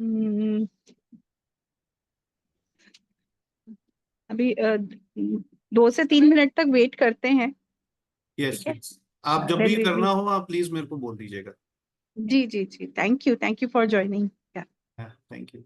हम्म, अभी 2 से 3 मिनट तक वेट करते हैं। यस ठीक है, प्लीज। आप जब देन भी वी करना विल। हो आप प्लीज मेरे को बोल दीजिएगा। जी जी जी, thank you for joining. Thank you.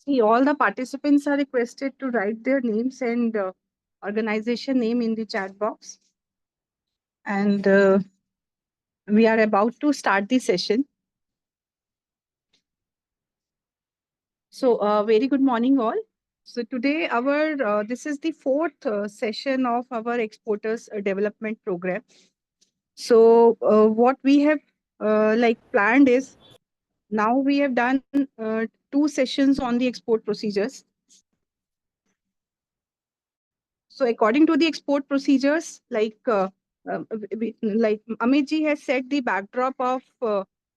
See, all the participants are requested to write their names and organization name in the chat box. And we are about to start the session. So, very good morning, all. So today, this is the fourth session of our Exporters Development Program. So, what we have planned is, now we have done 2 sessions on the export procedures. So according to the export procedures, like Amit ji has set the backdrop of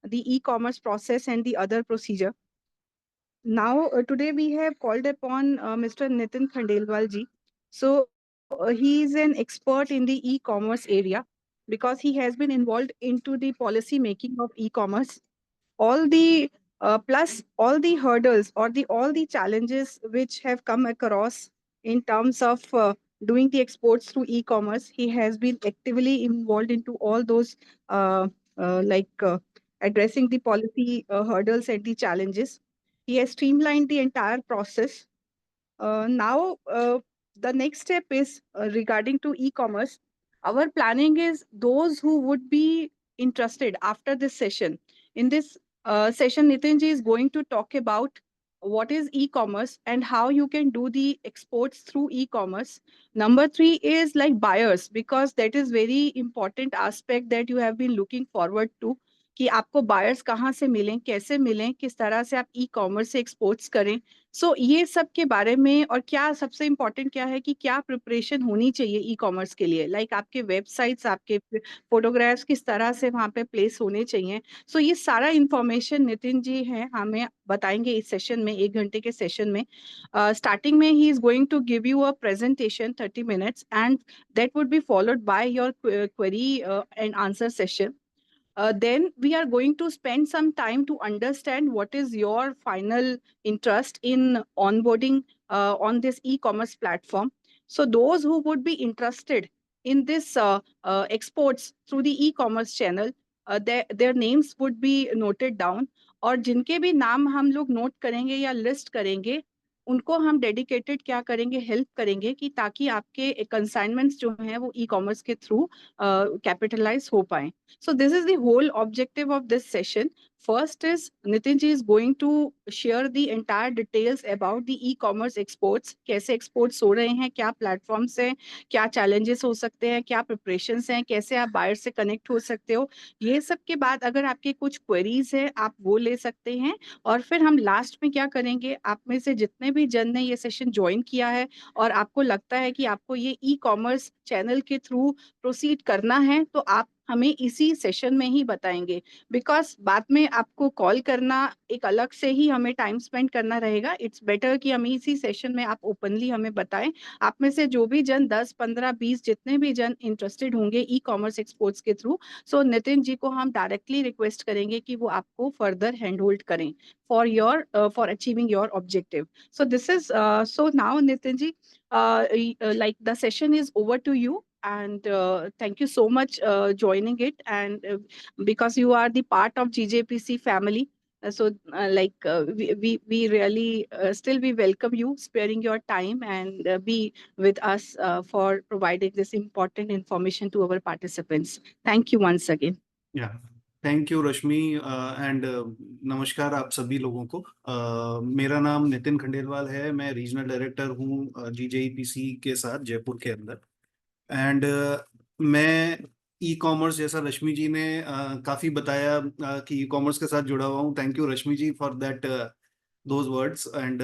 the e-commerce process and the other procedure. Now, today we have called upon Mr. Nitin Khandelwal ji. So he is an expert in the e-commerce area because he has been involved into the policy making of e-commerce. All the plus all the hurdles or the all the challenges which have come across in terms of doing the exports through e-commerce, he has been actively involved into all those uh, like addressing the policy hurdles and the challenges. He has streamlined the entire process. Now, the next step is regarding to e-commerce. Our planning is those who would be interested after this session. In this session, Nitin ji is going to talk about what is e-commerce and how you can do the exports through e-commerce. Number 3 is like buyers, because that is very important aspect that you have been looking forward to, कि आपको buyers कहाँ से मिलें, कैसे मिलें, किस तरह से आप ई कॉमर्स से एक्सपोर्ट्स करें. सो ये सब के बारे में, और क्या सबसे इम्पोर्टेंट क्या है कि क्या प्रिपरेशन होनी चाहिए ई कॉमर्स के लिए, लाइक आपके वेबसाइट्स, आपके फोटोग्राफ्स किस तरह से वहाँ पे प्लेस होने चाहिए. सो ये सारा इंफॉर्मेशन नितिन जी हैं हमें बताएंगे इस सेशन में, 1 घंटे के सेशन में. स्टार्टिंग में ही is going to give you a presentation 30 minutes, and that would be followed by your query and answer session. Then we are going to spend some time to understand what is your final interest in onboarding on this e-commerce platform. So those who would be interested in this exports through the e-commerce channel, their names would be noted down. और जिनके भी नाम हम लोग note करेंगे या list करेंगे, उनको हम डेडिकेटेड क्या करेंगे, हेल्प करेंगे कि ताकि आपके कंसाइनमेंट्स जो हैं वो ई कॉमर्स के थ्रू कैपिटलाइज हो पाए. So this is the whole objective of this session. First is Nitin ji is going to share the entire details about the e-commerce exports. कैसे exports हो रहे हैं, क्या platforms हैं, क्या challenges हो सकते हैं, क्या preparations हैं, कैसे आप buyer से connect हो सकते हो. ये सब के बाद अगर आपके कुछ queries है आप वो ले सकते हैं. और फिर हम लास्ट में क्या करेंगे, आप में से जितने भी जन ने ये सेशन ज्वाइन किया है और आपको लगता है कि आपको ये ई-कॉमर्स चैनल के थ्रू प्रोसीड करना है, तो आप हमें इसी सेशन में ही बताएंगे. बिकॉज बाद में आपको कॉल करना एक अलग से ही हमें टाइम स्पेंड करना रहेगा. इट्स बेटर कि हमें इसी सेशन में आप ओपनली हमें बताएं. आप में से जो भी जन 10, 15, 20 जितने भी जन इंटरेस्टेड होंगे ई कॉमर्स एक्सपोर्ट्स के थ्रू, सो नितिन जी को हम डायरेक्टली रिक्वेस्ट करेंगे कि वो आपको फर्दर हैंड होल्ड करें for achieving your objective. So this is so now Nitin ji, like the session is over to you, and thank you so much joining it, and because you are the part of GJPC family. We really still we welcome you sparing your time and be with us for providing this important information to our participants. Thank you once again. या thank you Rashmi and नमस्कार आप सभी लोगों को. मेरा नाम नितिन खंडेलवाल है. मैं रीजनल डायरेक्टर हूँ जीजेईपीसी के साथ जयपुर के अंदर. एंड मैं ई कॉमर्स, जैसा रश्मि जी ने काफ़ी बताया कि ई कॉमर्स के साथ जुड़ा हुआ हूँ. Thank you Rashmi ji for that those words. And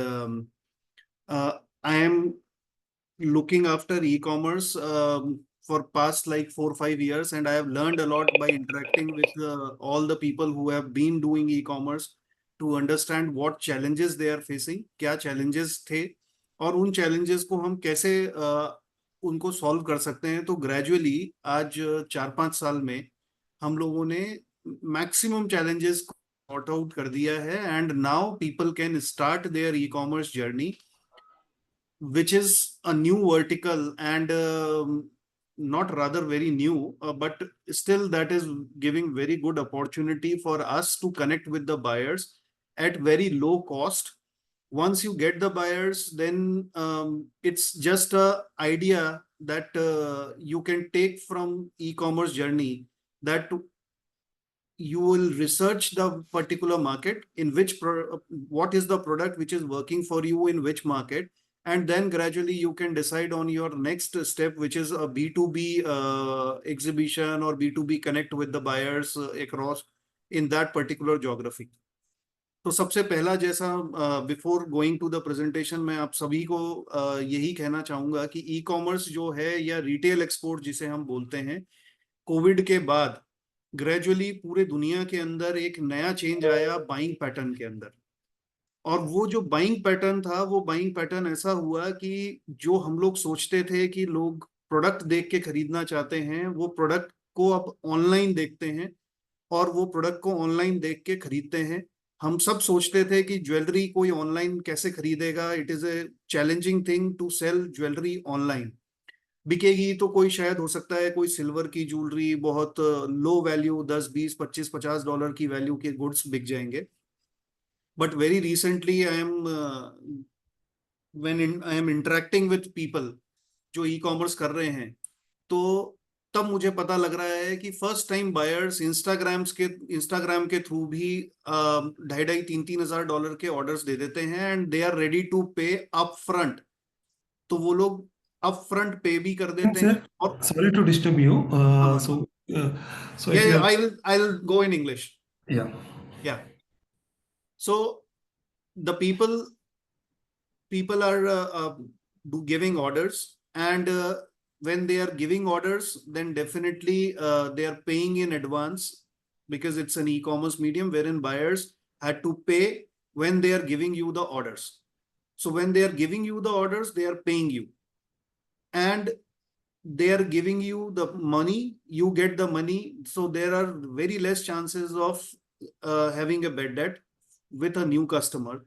I am looking after e-commerce for past like 4-5 years, and I have learned a lot by interacting with all the people who have been doing e-commerce to understand what challenges they are facing, क्या challenges थे और उन challenges को हम कैसे उनको solve कर सकते हैं. तो gradually आज 4-5 साल में हम लोगों ने maximum challenges को sort out कर दिया है, and now people can start their e-commerce journey, which is a new vertical and not rather very new, but still that is giving very good opportunity for us to connect with the buyers at very low cost. Once you get the buyers, then it's just a idea that you can take from e-commerce journey, that you will research the particular market in which what is the product which is working for you in which market, and then gradually you can decide on your next step, which is a B2B exhibition or B2B connect with the buyers across in that particular geography. तो सबसे पहला, जैसा before going to the presentation, मैं आप सभी को यही कहना चाहूंगा कि ई कॉमर्स जो है या रिटेल एक्सपोर्ट जिसे हम बोलते हैं, कोविड के बाद ग्रेजुअली पूरे दुनिया के अंदर एक नया चेंज आया बाइंग पैटर्न के अंदर. और वो जो बाइंग पैटर्न था, वो बाइंग पैटर्न ऐसा हुआ कि जो हम लोग सोचते थे कि लोग प्रोडक्ट देख के खरीदना चाहते हैं, वो प्रोडक्ट को अब ऑनलाइन देखते हैं और वो प्रोडक्ट को ऑनलाइन देख के खरीदते हैं. हम सब सोचते थे कि ज्वेलरी कोई ऑनलाइन कैसे खरीदेगा, it is a challenging thing to sell jewellery online. बिकेगी तो कोई शायद हो सकता है कोई सिल्वर की ज्वेलरी बहुत लो वैल्यू 10, 20, 25, $50 की वैल्यू के गुड्स बिक जाएंगे. But very recently when I am interacting with people जो ई कॉमर्स कर रहे हैं, तो तब मुझे पता लग रहा है कि फर्स्ट टाइम बायर्स इंस्टाग्राम के थ्रू भी $2,500-3,000 के ऑर्डर्स दे देते हैं, and they are ready to pay upfront. तो वो लोग अप फ्रंट पे भी कर देते हैं. और sorry to disturb you. So if you are... I'll go in English. Yeah. So the people are giving orders, and when they are giving orders, then definitely they are paying in advance, because it's an e-commerce medium wherein buyers had to pay when they are giving you the orders. So when they are giving you the orders, they are paying you, and they are giving you the money, you get the money. So there are very less chances of having a bad debt with a new customer.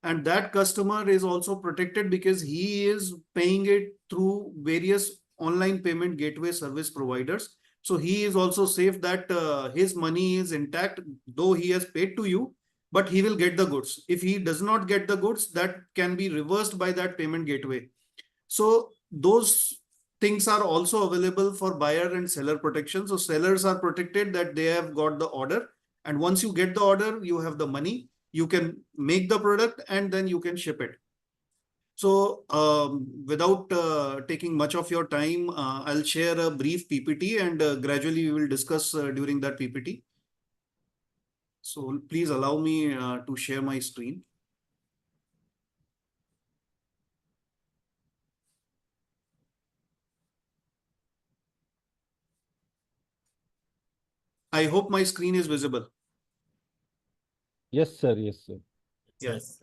And that customer is also protected because he is paying it through various online payment gateway service providers. So he is also safe that his money is intact, though he has paid to you, but he will get the goods. If he does not get the goods, that can be reversed by that payment gateway. So those things are also available for buyer and seller protection. So sellers are protected that they have got the order, And once you get the order, you have the money, you can make the product and then you can ship it. So without taking much of your time, I'll share a brief PPT and gradually we will discuss during that PPT. So please allow me to share my screen. I hope my screen is visible. Yes, sir. Yes, sir. Yes.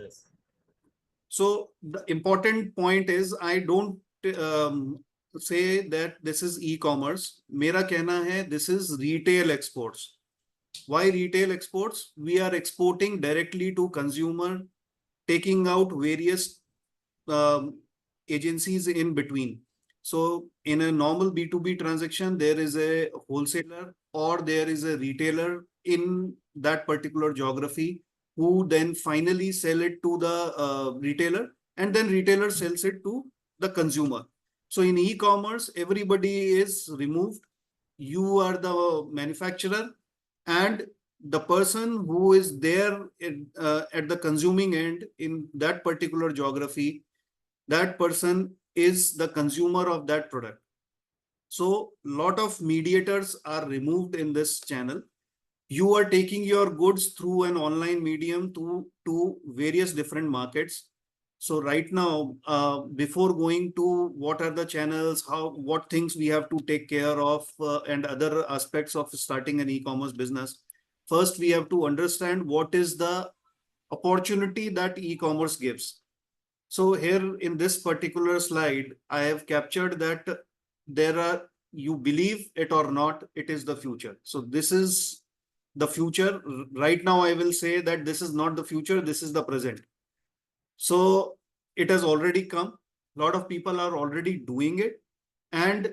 So the important point is I don't say that this is e-commerce. Mera कहना है this is retail exports. Why retail exports? We are exporting directly to consumer, taking out various agencies in between. So in a normal B2B transaction, there is a wholesaler or there is a retailer in that particular geography who then finally sell it to the retailer, and then retailer sells it to the consumer. So in e-commerce, everybody is removed. You are the manufacturer, and the person who is there at the consuming end in that particular geography, that person is the consumer of that product. So lot of mediators are removed in this channel. You are taking your goods through an online medium to various different markets. So right now, before going to what are the channels, what things we have to take care of, and other aspects of starting an e-commerce business, first we have to understand what is the opportunity that e-commerce gives. So here in this particular slide, I have captured that there are, you believe it or not, it is the future. So this is the future. Right now, I will say that this is not the future, this is the present. So it has already come. A lot of people are already doing it. And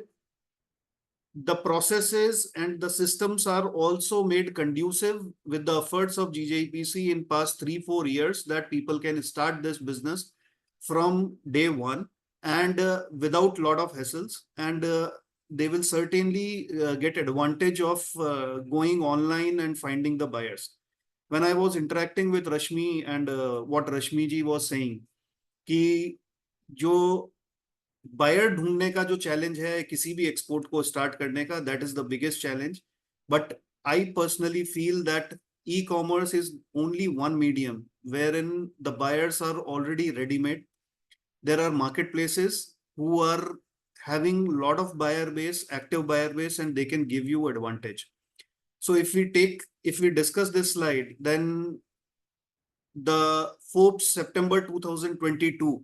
the processes and the systems are also made conducive with the efforts of GJPC in past 3-4 years that people can start this business from day one and without lot of hassles, and they will certainly get advantage of going online and finding the buyers. When I was interacting with Rashmi and what Rashmi ji was saying, कि जो buyer ढूंढने का जो challenge है किसी भी export को start करने का, that is the biggest challenge. But I personally feel that e-commerce is only one medium wherein the buyers are already ready made. There are marketplaces who are having a lot of buyer base, active buyer base, and they can give you advantage. So if we discuss this slide, then the Forbes September 2022,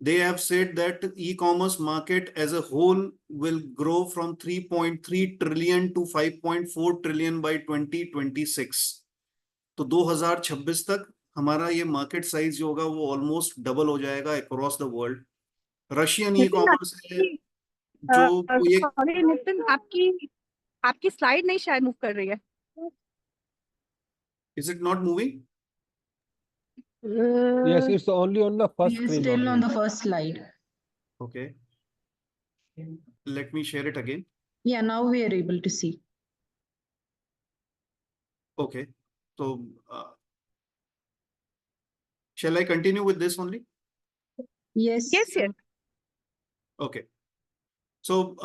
they have said that e-commerce market as a whole will grow from 3.3 trillion to 5.4 trillion by 2026. तो 2026 तक हमारा ये market size जो होगा वो almost double हो जाएगा across the world. Russian e-commerce है जो सॉरी नितिन, आपकी स्लाइड नहीं शायद मूव कर रही है. Is it not moving? Yes, it's only on the first We are screen. still only. on the first slide. Okay. Let me share it again. Yeah, now we are able to see. Okay. So shall I continue with this only? Yes. Yes. Okay. So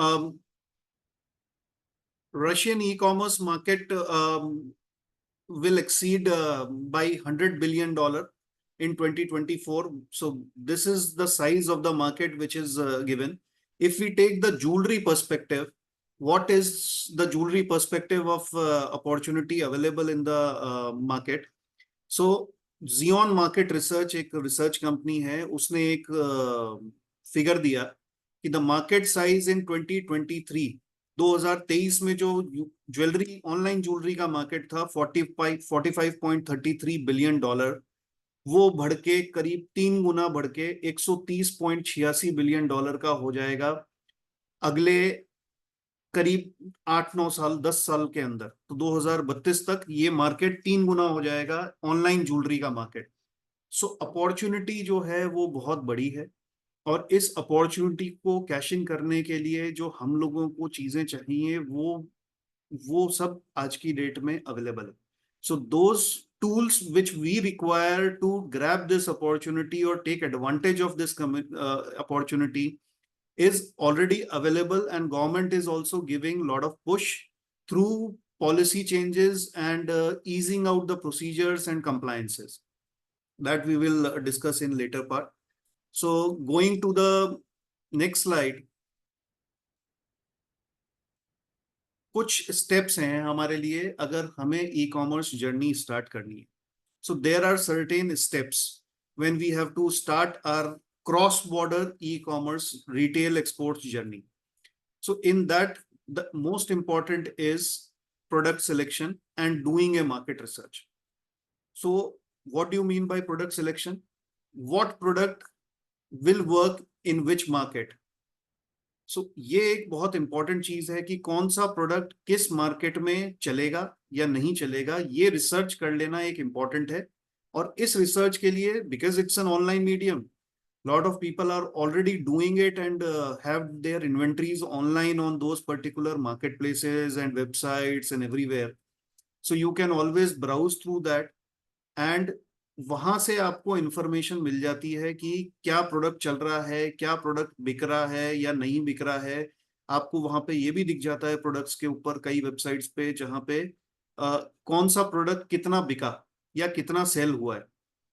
Russian e-commerce market will exceed by $100 billion in 2024. So this is the size of the market which is given. If we take the jewelry perspective, what is the jewelry perspective of opportunity available in the market? So Zion Market Research, एक research company है, उसने एक figure दिया कि the market size in 2023 में जो jewellery, online jewellery का market था 45.33 बिलियन डॉलर, वो बढ़ के करीब 3 गुना बढ़ के 130.86 बिलियन डॉलर का हो जाएगा अगले करीब 8-9 साल, 10 साल के अंदर. तो 2032 तक ये मार्केट 3 गुना हो जाएगा ऑनलाइन ज्वेलरी का मार्केट. सो अपॉर्चुनिटी जो है वो बहुत बड़ी है, और इस अपॉर्चुनिटी को कैशिंग करने के लिए जो हम लोगों को चीजें चाहिए वो सब आज की डेट में अवेलेबल है. So those tools which we require to grab this opportunity or take advantage of this opportunity is already available, and government is also giving a lot of push through policy changes and easing out the procedures and compliances that we will discuss in later part. So going to the next slide, कुछ steps हैं हमारे लिए अगर हमें e-commerce journey start करनी है. So there are certain steps when we have to start our cross-border e-commerce retail exports journey. So in that, the most important is product selection and doing a market research. So what do you mean by product selection? What product will work in which market? So ये एक बहुत important चीज है कि कौन सा product किस market में चलेगा या नहीं चलेगा, ये रिसर्च कर लेना एक इंपॉर्टेंट है. और इस रिसर्च के लिए, because it's an online medium, lot of people are already doing it and have their inventories online on those particular marketplaces and websites and everywhere. So you can always browse through that and वहां से आपको information मिल जाती है कि क्या product चल रहा है, क्या प्रोडक्ट बिक रहा है या नहीं बिक रहा है. आपको वहां पे ये भी दिख जाता है प्रोडक्ट्स के ऊपर कई वेबसाइट्स पे जहां पे कौन सा प्रोडक्ट कितना बिका या कितना सेल हुआ है.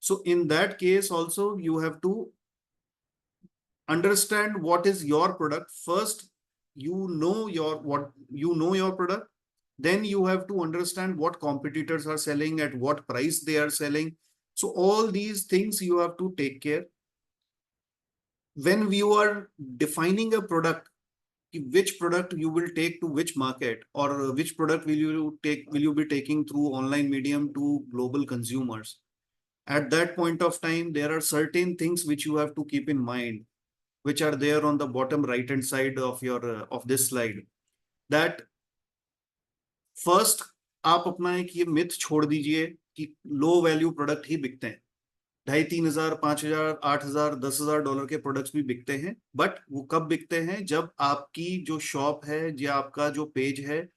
So in that case also you have to understand what is your product. First, you know your product. Then you have to understand what competitors are selling, at what price they are selling. So all these things you have to take care. When you are defining a product, which product you will take to which market, or which product will you be taking through online medium to global consumers. At that point of time, there are certain things which you have to keep in mind, which are there on the bottom right hand side of your of this slide. That first, आप अपना एक ये myth छोड़ दीजिए कि low value product ही बिकते हैं. 2,500, 5,000, 8,000, 10,000 dollar के प्रोडक्ट्स भी बिकते हैं. बट वो कब बिकते हैं? जब आपकी जो शॉप है या आपका जो पेज है,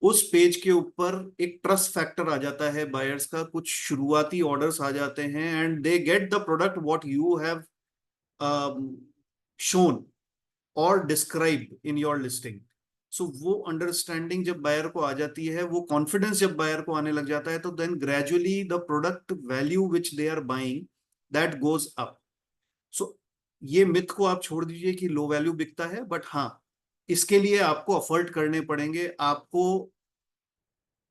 उस पेज के ऊपर एक ट्रस्ट फैक्टर आ जाता है बायर्स का, कुछ शुरुआती ऑर्डर्स आ जाते हैं and they get the product what you have shown or described in your listing. So वो understanding जब buyer को आ जाती है, वो confidence जब buyer को आने लग जाता है, तो then gradually the product value which they are buying that goes up. So ये myth को आप छोड़ दीजिए कि low value बिकता है, but हाँ, इसके लिए आपको effort करने पड़ेंगे. आपको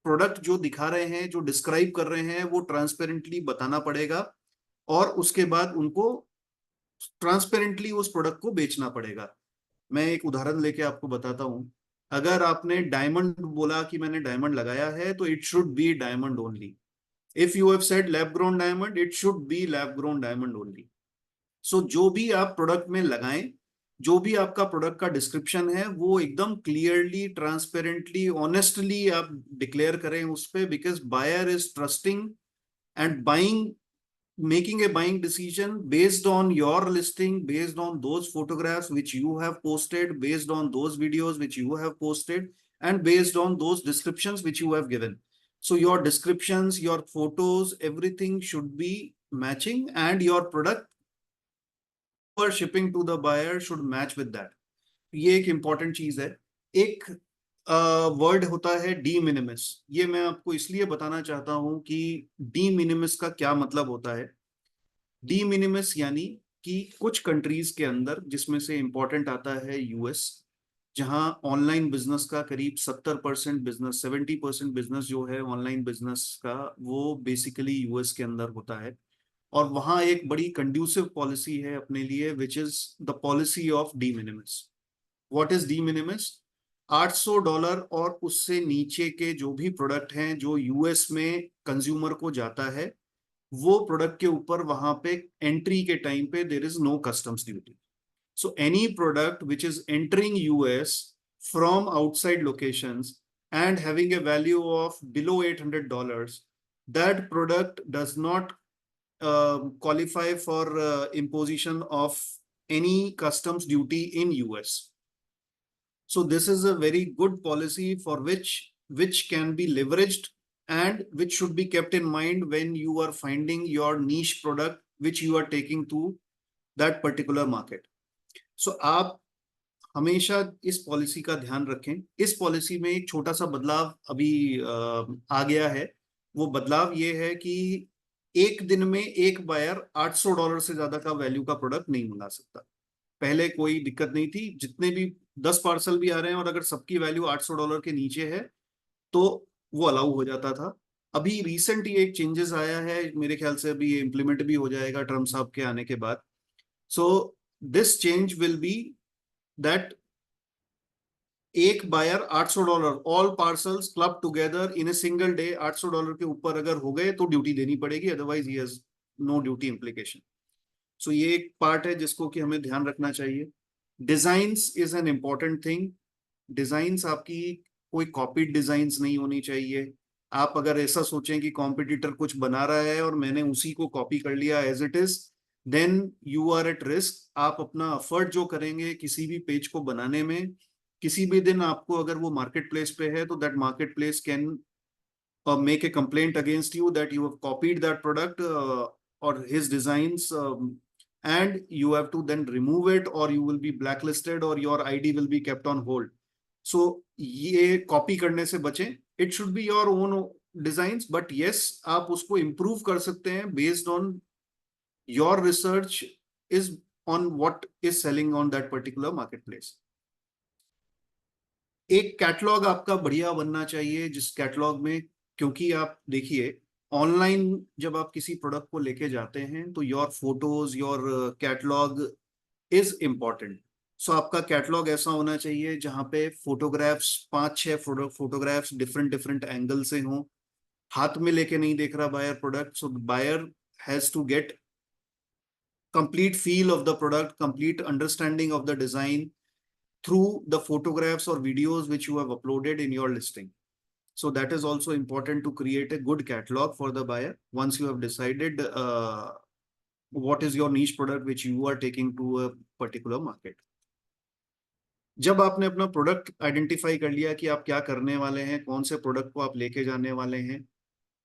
प्रोडक्ट जो दिखा रहे हैं, जो डिस्क्राइब कर रहे हैं, वो ट्रांसपेरेंटली बताना पड़ेगा और उसके बाद उनको ट्रांसपेरेंटली उस प्रोडक्ट को बेचना पड़ेगा. मैं एक उदाहरण लेके आपको बताता हूं. अगर आपने डायमंड बोला कि मैंने डायमंड लगाया है, तो it should be diamond only. If you have said lab grown diamond, it should be lab grown diamond only. So जो भी आप प्रोडक्ट में लगाएं, जो भी आपका प्रोडक्ट का डिस्क्रिप्शन है, वो एकदम क्लियरली, ट्रांसपेरेंटली, ऑनेस्टली आप डिक्लेयर करें उस पे, because buyer is trusting and buying, making a buying decision based on your listing, based on those photographs which you have posted, based on those videos which you have posted, and based on those descriptions which you have given. So your descriptions, your photos, everything should be matching, and your product you are shipping to the buyer should match with that. ये एक important चीज है. एक word होता है D मिनिमिस. ये मैं आपको इसलिए बताना चाहता हूं कि डी मिनिमिस का क्या मतलब होता है. डी मिनिमिस यानी कि कुछ कंट्रीज के अंदर, जिसमें से इंपॉर्टेंट आता है यूएस, जहां ऑनलाइन बिजनेस का करीब 70% बिजनेस, 70% बिजनेस जो है ऑनलाइन बिजनेस का, वो बेसिकली यूएस के अंदर होता है. और वहां एक बड़ी कंड्यूसिव पॉलिसी है अपने लिए, which is the policy of de minimis. What is de minimis? $800 और उससे नीचे के जो भी प्रोडक्ट हैं जो यूएस में कंज्यूमर को जाता है, वो प्रोडक्ट के ऊपर वहां पे एंट्री के टाइम पे there is no customs duty. So any product which is entering US from outside locations and having a value of below $800, that product does not qualify for imposition of any customs duty in US. So this is a very good policy for which can be leveraged and which should be kept in mind when you are finding your niche product which you are taking to that particular market. So आप हमेशा इस policy का ध्यान रखें। इस policy में एक छोटा सा बदलाव अभी आ गया है। वो बदलाव ये है कि एक दिन में एक बायर $800 से ज्यादा का वैल्यू का प्रोडक्ट नहीं मंगा सकता। पहले कोई दिक्कत नहीं थी, जितने भी 10 पार्सल भी आ रहे हैं और अगर सबकी वैल्यू $800 के नीचे है तो वो अलाउ हो जाता था। अभी रिसेंट ये एक चेंजेस आया है, मेरे ख्याल से अभी ये इम्प्लीमेंट भी हो जाएगा ट्रम्प साहब के आने के बाद। So this change will be that एक buyer $800 all parcels club together in a single day $800 के ऊपर अगर हो गए तो ड्यूटी देनी पड़ेगी, otherwise he has no duty implication. So ये एक पार्ट है जिसको कि हमें ध्यान रखना चाहिए। Designs is an important thing. Designs आपकी कोई कॉपीड डिजाइन्स नहीं होनी चाहिए। आप अगर ऐसा सोचें कि कॉम्पिटिटर कुछ बना रहा है और मैंने उसी को कॉपी कर लिया as it is, then you are at risk. आप अपना एफर्ट जो करेंगे किसी भी पेज को बनाने में, किसी भी दिन आपको अगर वो मार्केट प्लेस पे है तो that market place can make a complaint against you that you have copied that product or his designs, and you have to then remove it or you will be blacklisted or your ID will be kept on hold. So ये copy करने से बचें। It should be your own designs, but yes, आप उसको improve कर सकते हैं based on your research is on what is selling on that particular marketplace. एक कैटलॉग आपका बढ़िया बनना चाहिए, जिस कैटलॉग में, क्योंकि आप देखिए ऑनलाइन जब आप किसी प्रोडक्ट को लेके जाते हैं तो your photos, your catalogue is important. So आपका कैटलॉग ऐसा होना चाहिए जहां पे photographs 5-6 photographs different different angle से हों। हाथ में लेके नहीं देख रहा buyer product, so buyer has to get complete feel of the product, complete understanding of the design through the photographs or videos which you have uploaded in your listing. So that is also important to create a good catalog for the buyer once you have decided what is your niche product which you are taking to a particular market. जब आपने अपना product identify कर लिया कि आप क्या करने वाले हैं, कौन से प्रोडक्ट को आप लेके जाने वाले हैं,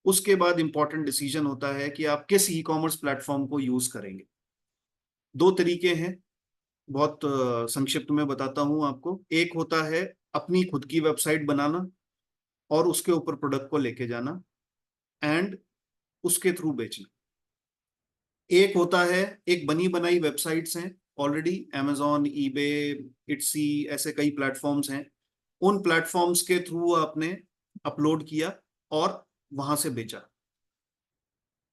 उसके बाद इंपॉर्टेंट डिसीजन होता है कि आप किस ई कॉमर्स प्लेटफॉर्म को यूज करेंगे। दो तरीके हैं, बहुत संक्षिप्त में बताता हूं आपको। एक होता है अपनी खुद की वेबसाइट बनाना और उसके ऊपर प्रोडक्ट को लेके जाना एंड उसके थ्रू बेचना। एक होता है एक बनी बनाई वेबसाइट्स हैं ऑलरेडी, Amazon, eBay, Etsy, ऐसे कई प्लेटफॉर्म्स हैं। उन प्लेटफॉर्म्स के थ्रू आपने अपलोड किया और वहां से बेचा।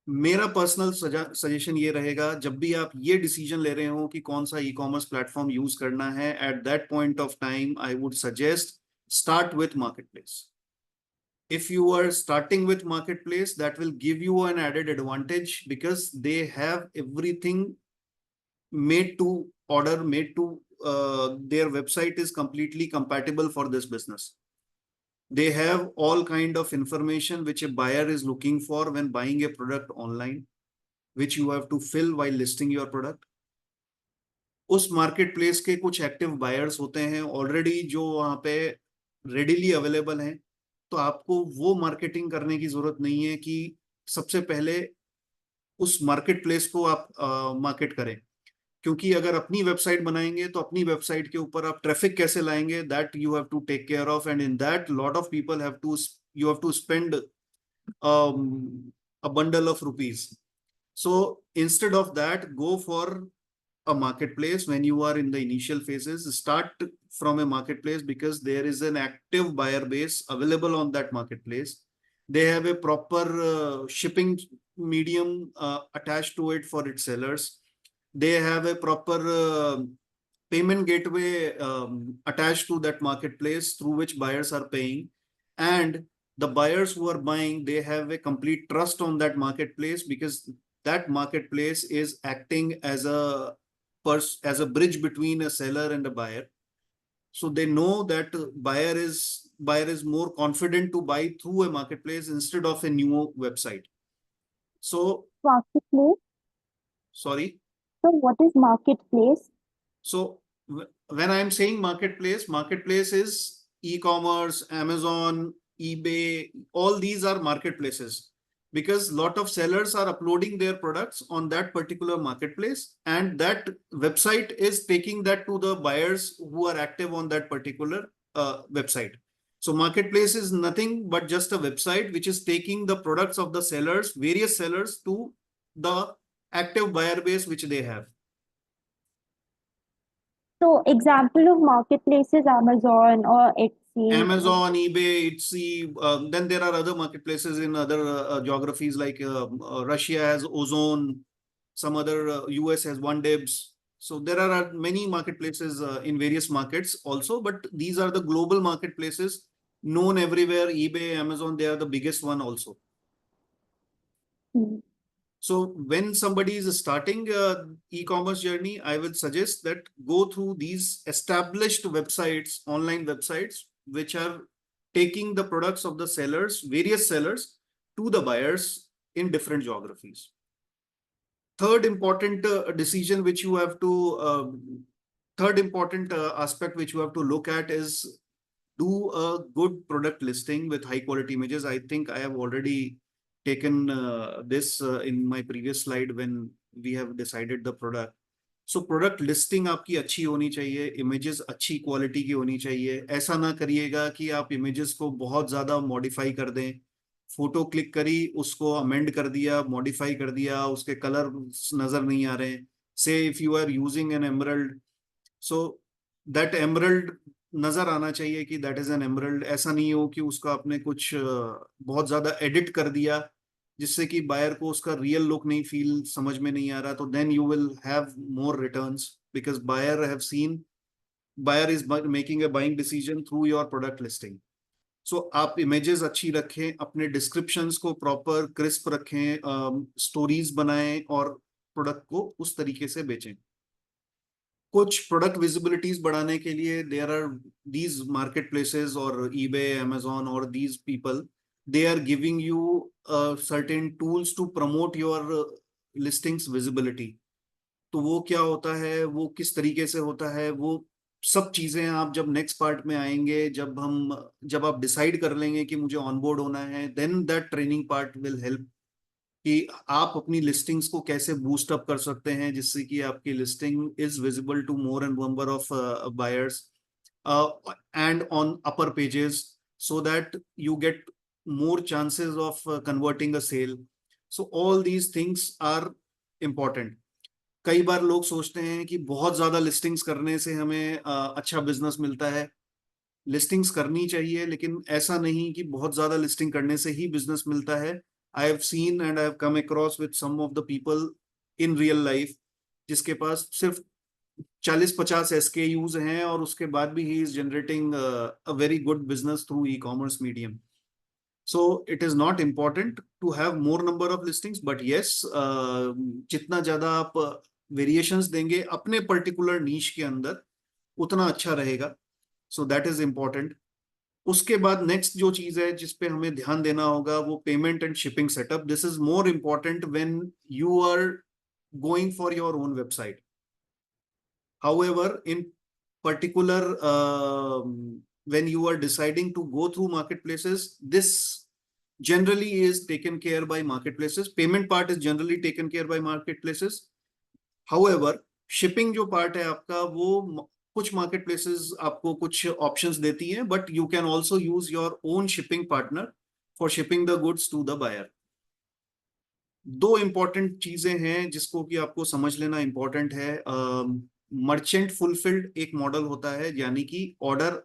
मेरा पर्सनल सजेशन ये रहेगा, जब भी आप ये डिसीजन ले रहे हो कि कौन सा ई कॉमर्स प्लेटफॉर्म यूज करना है, at that point of time I would suggest start with marketplace. If you are starting with marketplace, that will give you an added advantage because they have everything made to order, made to their website is completely compatible for this business. They have all kind of information which a buyer is looking for when buying a product online, which you have to fill while listing your product. उस marketplace के कुछ active buyers होते हैं already जो वहां पे readily available हैं, तो आपको वो मार्केटिंग करने की जरूरत नहीं है कि सबसे पहले उस मार्केटप्लेस को आप मार्केट करें। क्योंकि अगर अपनी वेबसाइट बनाएंगे तो अपनी वेबसाइट के ऊपर आप ट्रैफिक कैसे लाएंगे, that you have to take care of, and in that lot of people have to, you have to spend a bundle of rupees. So instead of that, go for a marketplace. When you are in the initial phases, start from a marketplace because there is an active buyer base available on that marketplace. They have a proper shipping medium attached to it for its sellers. They have a proper payment gateway attached to that marketplace through which buyers are paying, and the buyers who are buying, they have a complete trust on that marketplace because that marketplace is acting as a bridge between a seller and a buyer. So they know that buyer is more confident to buy through a marketplace instead of a new website. So Marketplace. Sorry. So what is marketplace? So when I am saying marketplace is e-commerce, Amazon, eBay, all these are marketplaces because lot of sellers are uploading their products on that particular marketplace, and that website is taking that to the buyers who are active on that particular website. So marketplace is nothing but just a website which is taking the products of the sellers, various sellers, to the active buyer base which they have. So example of marketplaces, Amazon or Etsy. Amazon, eBay, Etsy. Then there are other marketplaces in other geographies like Russia has Ozone, some other US has OneDibs. So there are many marketplaces in various markets also, but these are the global marketplaces known everywhere. eBay, Amazon, they are the biggest one also. Hmm. So when somebody is starting e-commerce journey, I will suggest that go through these established websites, online websites, which are taking the products of the sellers, various sellers, to the buyers in different geographies. Third important decision which you have to, third important aspect which you have to look at is do a good product listing with high quality images. I think I have already taken this in my previous slide when we have decided the product. So product listing आपकी अच्छी होनी चाहिए, images अच्छी quality की होनी चाहिए. ऐसा ना करिएगा कि आप images को बहुत ज़्यादा modify कर दें. फोटो क्लिक करी, उसको अमेंड कर दिया, मॉडिफाई कर दिया, उसके कलर नजर नहीं आ रहे. Say if you are using an emerald, so that emerald नजर आना चाहिए कि दैट इज एन एमरल्ड. ऐसा नहीं हो कि उसका आपने कुछ बहुत ज्यादा एडिट कर दिया जिससे कि बायर को उसका रियल लुक नहीं फील समझ में नहीं आ रहा, तो then you will have more returns because buyer have seen, buyer is making a buying decision through your product listing. So आप इमेजेस अच्छी रखें, अपने डिस्क्रिप्शंस को प्रॉपर क्रिस्प रखें, स्टोरीज बनाएं और प्रोडक्ट को उस तरीके से बेचें. कुछ प्रोडक्ट विजिबिलिटीज बढ़ाने के लिए there are these marketplaces और ईबे, अमेजोन और these people, they are giving you certain tools to promote your listings visibility. तो वो क्या होता है, वो किस तरीके से होता है, वो सब चीजें आप जब नेक्स्ट पार्ट में आएंगे, जब आप डिसाइड कर लेंगे कि मुझे ऑनबोर्ड होना है, then that training part will help कि आप अपनी लिस्टिंग्स को कैसे बूस्ट अप कर सकते हैं जिससे कि आपकी listing is visible to more and number of buyers and on upper pages so that you get more chances of converting a sale. So all these things are important. कई बार लोग सोचते हैं कि बहुत ज्यादा लिस्टिंग्स करने से हमें अच्छा बिजनेस मिलता है. लिस्टिंग्स करनी चाहिए, लेकिन ऐसा नहीं कि बहुत ज्यादा लिस्टिंग करने से ही बिजनेस मिलता है. I have seen and I have come across with some of the people in real life जिसके पास सिर्फ 40-50 SKUs हैं और उसके बाद भी he is generating a very good business through e-commerce medium. So it is not important to have more number of listings, but yes, जितना ज्यादा आप variations देंगे अपने particular niche के अंदर उतना अच्छा रहेगा. So that is important. उसके बाद नेक्स्ट जो चीज है जिस पे हमें ध्यान देना होगा वो payment and shipping setup. This is more important when you are going for your own website. However, in particular, when you are deciding to go through marketplaces, this generally is taken care by marketplaces. Payment part is generally taken care by marketplaces. However, shipping जो part है आपका, वो कुछ marketplaces आपको कुछ options देती हैं, but you can also use your own shipping partner for shipping the goods to the buyer. दो important चीजें हैं जिसको कि आपको समझ लेना important है. मर्चेंट फुलफिल्ड एक मॉडल होता है, यानी कि ऑर्डर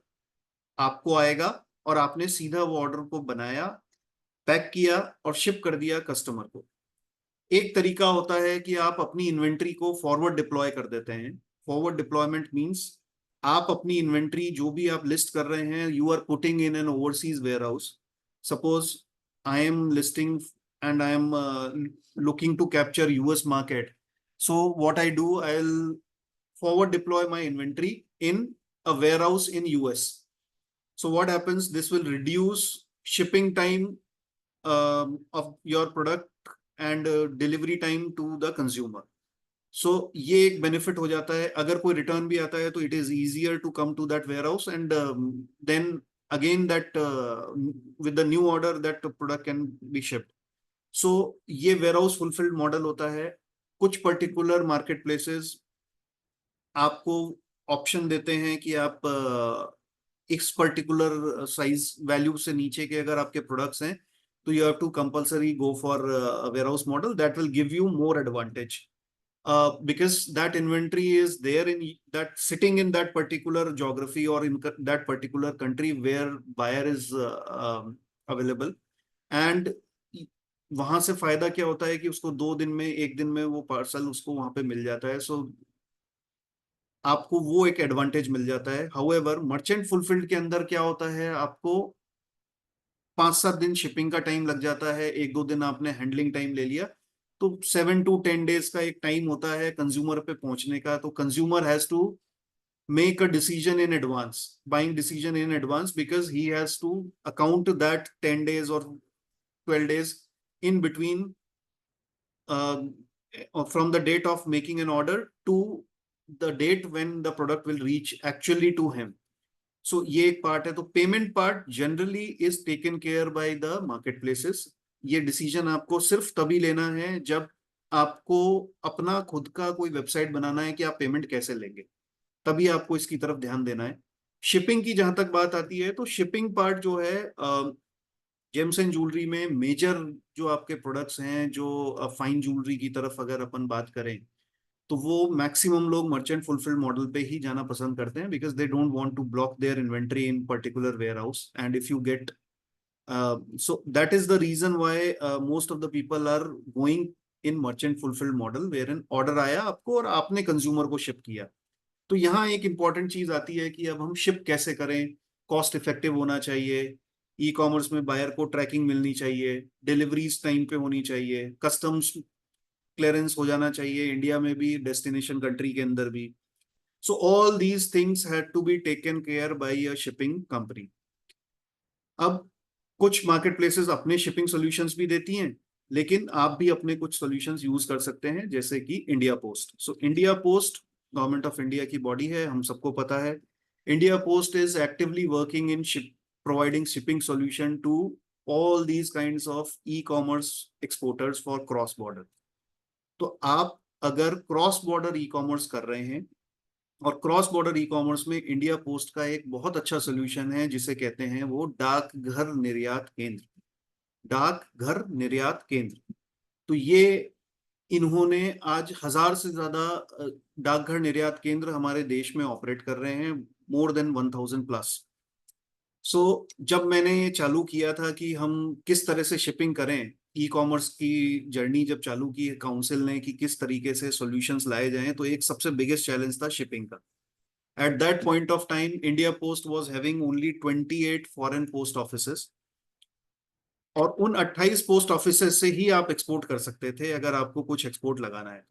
आपको आएगा और आपने सीधा वो ऑर्डर को बनाया, पैक किया और शिप कर दिया कस्टमर को. एक तरीका होता है कि आप अपनी इन्वेंट्री को फॉरवर्ड डिप्लॉय कर देते हैं. फॉरवर्ड डिप्लॉयमेंट मींस आप अपनी इन्वेंट्री जो भी आप लिस्ट कर रहे हैं, you are putting in an overseas warehouse. Suppose I am listing and I am looking to capture US market. So what I do, I will forward deploy my inventory in a warehouse in US. So what happens, this will reduce shipping time of your product and delivery time to the consumer. So ये एक benefit हो जाता है. अगर कोई return भी आता है तो it is easier to come to that warehouse and then again that with the new order that product can be shipped. So ये warehouse fulfilled model होता है. कुछ particular marketplaces आपको ऑप्शन देते हैं कि आप इस पर्टिकुलर साइज वैल्यू से नीचे के अगर आपके प्रोडक्ट्स हैं तो you have to compulsory go for warehouse model. That will give you more advantage because that inventory is there in that sitting in that particular geography or in that particular country where buyer is available. And वहां से फायदा क्या होता है कि उसको 2 दिन में 1 दिन में वो पार्सल उसको वहां पे मिल जाता है. सो आपको वो एक एडवांटेज मिल जाता है. हाउएवर मर्चेंट फुलफिल्ड के अंदर क्या होता है, आपको 5-7 दिन शिपिंग का टाइम लग जाता है. 1-2 दिन आपने हैंडलिंग टाइम ले लिया तो 7 to 10 days का एक टाइम होता है कंज्यूमर पे पहुंचने का. तो consumer has to make a decision in advance, buying decision in advance, because he has to account that 10 days or 12 days in between from the date of making an order to the date when the product will reach actually to him. So ये एक part है. तो payment part generally is taken care by the marketplaces. ये decision आपको सिर्फ तभी लेना है जब आपको अपना खुद का कोई वेबसाइट बनाना है कि आप पेमेंट कैसे लेंगे, तभी आपको इसकी तरफ ध्यान देना है. शिपिंग की जहां तक बात आती है तो शिपिंग पार्ट जो है जेम्स एंड ज्वेलरी में मेजर जो आपके प्रोडक्ट्स हैं, जो फाइन ज्वेलरी की तरफ अगर अपन बात करें तो वो मैक्सिमम लोग मर्चेंट फुलफिल्ड मॉडल पे ही जाना पसंद करते हैं because they don't want to block their inventory in particular warehouse. And if you get so that is the reason why most of the people are going in merchant fulfilled model wherein order आया आपको और आपने consumer को ship किया. तो यहाँ एक important चीज आती है कि अब हम शिप कैसे करें. कॉस्ट इफेक्टिव होना चाहिए, ई कॉमर्स में बायर को ट्रैकिंग मिलनी चाहिए, डिलीवरीज टाइम पे होनी चाहिए, कस्टम्स क्लियरेंस हो जाना चाहिए इंडिया में भी, डेस्टिनेशन कंट्री के अंदर भी. So all these things had to be taken care by a shipping company. अब कुछ मार्केट प्लेसेस अपने शिपिंग सॉल्यूशंस भी देती हैं, लेकिन आप भी अपने कुछ सॉल्यूशंस यूज कर सकते हैं जैसे कि India post. So India post government of India की बॉडी है, हम सबको पता है. India post is actively working in providing shipping solution to all these kinds of e-commerce exporters for cross border. तो आप अगर क्रॉस बॉर्डर ई कॉमर्स कर रहे हैं, और क्रॉस बॉर्डर ई कॉमर्स में इंडिया पोस्ट का एक बहुत अच्छा सोल्यूशन है जिसे कहते हैं वो डाकघर निर्यात केंद्र. डाकघर निर्यात केंद्र. तो ये इन्होंने आज 1000 से ज्यादा डाकघर निर्यात केंद्र हमारे देश में ऑपरेट कर रहे हैं, मोर देन 1000 प्लस. सो जब मैंने ये चालू किया था कि हम किस तरह से शिपिंग करें, ई कॉमर्स की जर्नी जब चालू की काउंसिल ने कि किस तरीके से सॉल्यूशंस लाए जाएं, तो एक सबसे बिगेस्ट चैलेंज था शिपिंग का. At that point of time India post was having only 28 foreign post offices, और उन 28 पोस्ट ऑफिसेस से ही आप एक्सपोर्ट कर सकते थे अगर आपको कुछ एक्सपोर्ट लगाना है.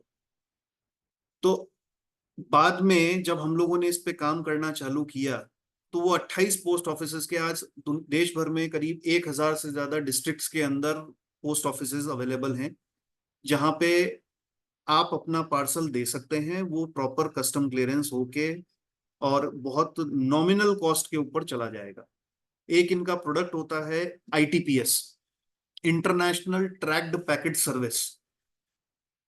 तो बाद में जब हम लोगों ने इस पे काम करना चालू किया तो वो 28 पोस्ट ऑफिसेस के आज देश भर में करीब 1000 से ज्यादा डिस्ट्रिक्ट्स के अंदर पोस्ट ऑफिसेस अवेलेबल हैं, जहां पे आप अपना पार्सल दे सकते हैं. वो प्रॉपर कस्टम क्लियरेंस होके और बहुत नॉमिनल कॉस्ट के ऊपर चला जाएगा. एक इनका प्रोडक्ट होता है ITPS, international tracked packet service.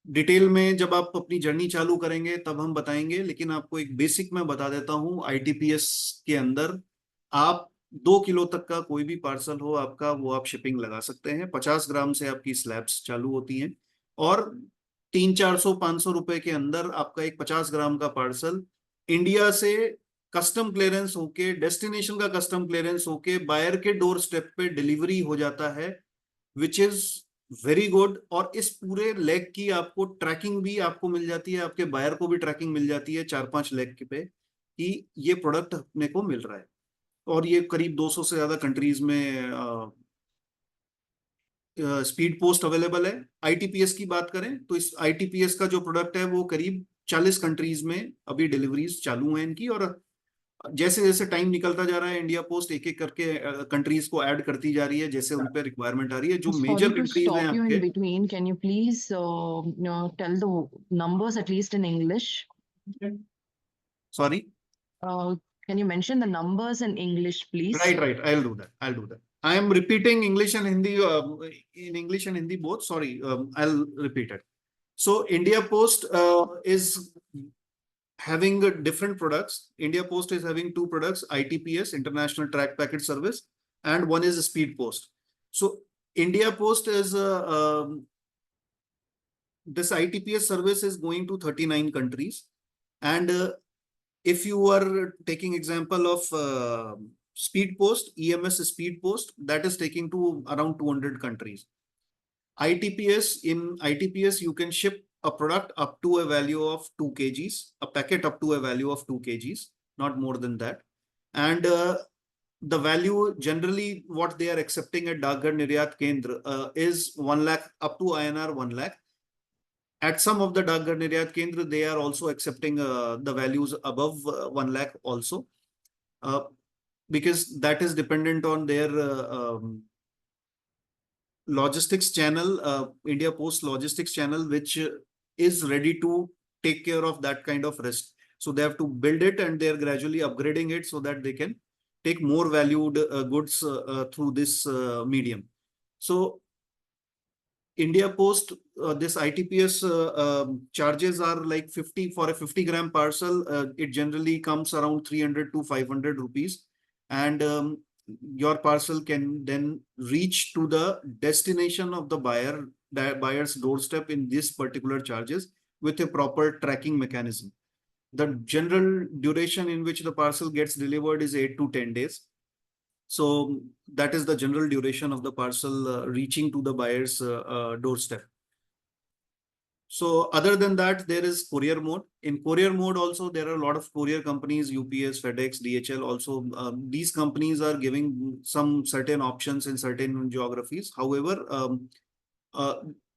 Detail में जब आप अपनी जर्नी चालू करेंगे तब हम बताएंगे, लेकिन आपको एक बेसिक मैं बता देता हूं. ITPS के अंदर आप 2 किलो तक का कोई भी पार्सल हो आपका, वो आप शिपिंग लगा सकते हैं. 50 ग्राम से आपकी स्लैब्स चालू होती हैं, और 300-400-500 रुपए के अंदर आपका एक 50 ग्राम का पार्सल इंडिया से कस्टम क्लियरेंस होके, डेस्टिनेशन का कस्टम क्लियरेंस होके बायर के डोर स्टेप पे डिलीवरी हो जाता है, विच इज वेरी गुड. और इस पूरे लेग की आपको ट्रैकिंग भी आपको मिल जाती है, आपके बायर को भी ट्रैकिंग मिल जाती है 4-5 लेग पे कि ये प्रोडक्ट अपने को मिल रहा है. और ये करीब 200 से ज्यादा कंट्रीज में स्पीड पोस्ट अवेलेबल है. ITPS की बात करें तो इस ITPS का जो प्रोडक्ट है वो करीब 40 कंट्रीज में अभी डिलीवरीज चालू हैं इनकी. और जैसे जैसे टाइम निकलता जा रहा है इंडिया पोस्ट एक एक करके कंट्रीज को ऐड करती जा रही है जैसे उन पे रिक्वायरमेंट आ रही है. जो मेजर Sorry to कंट्रीज हैं stop you in आपके, between. Can you please tell the numbers at least in English? Sorry, Can you mention the numbers in English, please? Right. I'll do that. I am repeating English and Hindi, in English and Hindi both. Sorry, I'll repeat it. So India Post is having different products. India Post is having two products: ITPS, International Track Packet Service, and one is Speed Post. So India Post is this ITPS service is going to 39 countries, and if you are taking example of Speed Post, EMS Speed Post, that is taking to around 200 countries. ITPS, in ITPS, you can ship a product up to a value of 2 kgs, a packet up to a value of 2 kgs, not more than that. And the value generally what they are accepting at Dagghar Niryat Kendra is 1 lakh up to INR 1 lakh. At some of the Dagghar Niryat Kendra, they are also accepting the values above 1 lakh also, because that is dependent on their logistics channel, India Post logistics channel, which is ready to take care of that kind of risk. So they have to build it, and they are gradually upgrading it so that they can take more valued goods through this medium. So India Post, this ITPS charges are like 50 for a 50-gram parcel. It generally comes around 300 to 500 rupees. And your parcel can then reach to the destination of the buyer's doorstep in this particular charges with a proper tracking mechanism. The general duration in which the parcel gets delivered is 8 to 10 days. So that is the general duration of the parcel reaching to the buyer's doorstep. So other than that, there is courier mode. In courier mode also, there are a lot of courier companies, UPS, FedEx, DHL. Also, these companies are giving some certain options in certain geographies. However,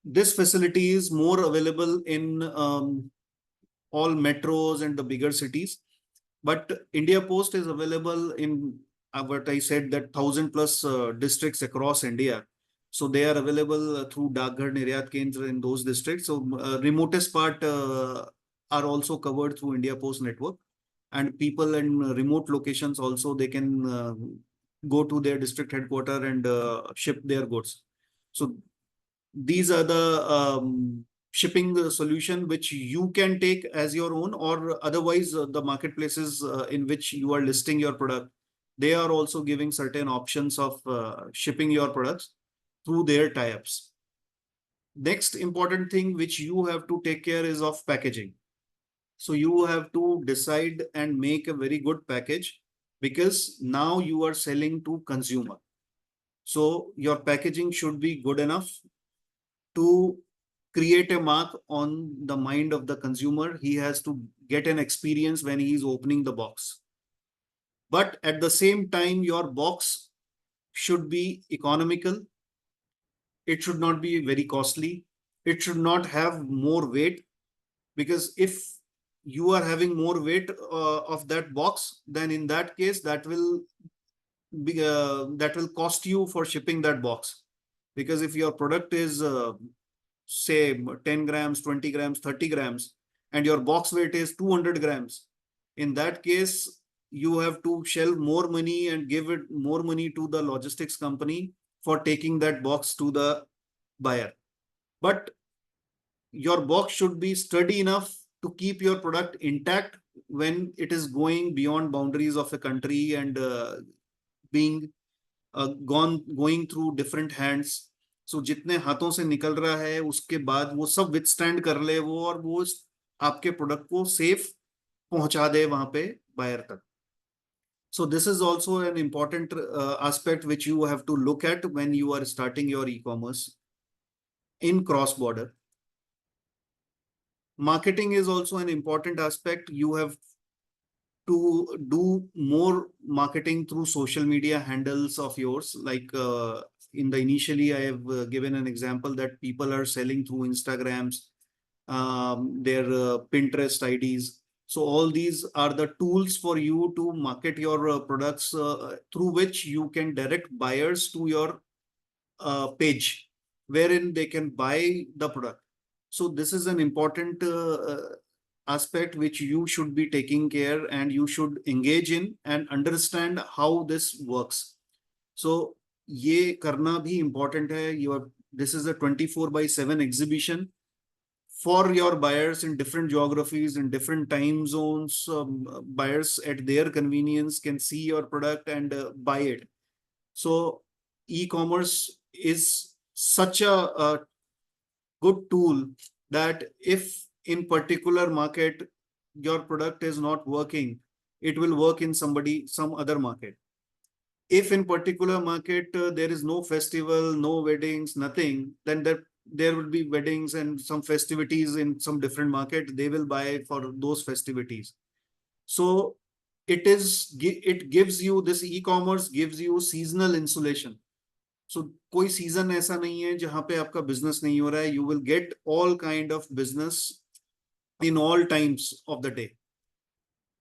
this facility is more available in all metros and the bigger cities. But India Post is available in what I said, that 1,000+ districts across India. So they are available through Dagghar Niryat Kendra in those districts. So remotest part are also covered through India Post network, and people in remote locations also, they can go to their district headquarters and ship their goods. So these are the shipping solution which you can take as your own, or otherwise the marketplaces in which you are listing your product, they are also giving certain options of shipping your products through their tie-ups. Next important thing which you have to take care is of packaging. So you have to decide and make a very good package, because now you are selling to consumer. So your packaging should be good enough to create a mark on the mind of the consumer. He has to get an experience when he is opening the box. But at the same time, your box should be economical. It should not be very costly. It should not have more weight, because if you are having more weight of that box, then in that case, that will cost you for shipping that box. Because if your product is say 10 grams, 20 grams, 30 grams, and your box weight is 200 grams, in that case, you have to shell more money and give it more money to the logistics company for taking that box to the buyer. But your box should be sturdy enough to keep your product intact when it is going beyond boundaries of a country and being going through different hands. So जितने हाथों से निकल रहा है, उसके बाद वो सब withstand कर ले वो, और वो आपके प्रोडक्ट को सेफ पहुंचा दे वहां पे बायर तक. So this is also an important aspect which you have to look at when you are starting your e-commerce in cross-border. Marketing is also an important aspect. You have to do more marketing through social media handles of yours. Like initially, I have given an example that people are selling through Instagrams, their Pinterest IDs. So all these are the tools for you to market your products through which you can direct buyers to your page, wherein they can buy the product. So this is an important aspect which you should be taking care and you should engage in and understand how this works. So ये करना भी important है. This is a 24/7 exhibition for your buyers in different geographies, in different time zones. Buyers at their convenience can see your product and buy it. So e-commerce is such a good tool that if in particular market your product is not working, it will work in some other market. If in particular market there is no festival, no weddings, nothing, then there will be weddings and some festivities in some different market. They will buy for those festivities. So it gives you, this e-commerce gives you seasonal insulation. So कोई season ऐसा नहीं है जहां पे आपका business नहीं हो रहा है. You will get all kind of business in all times of the day,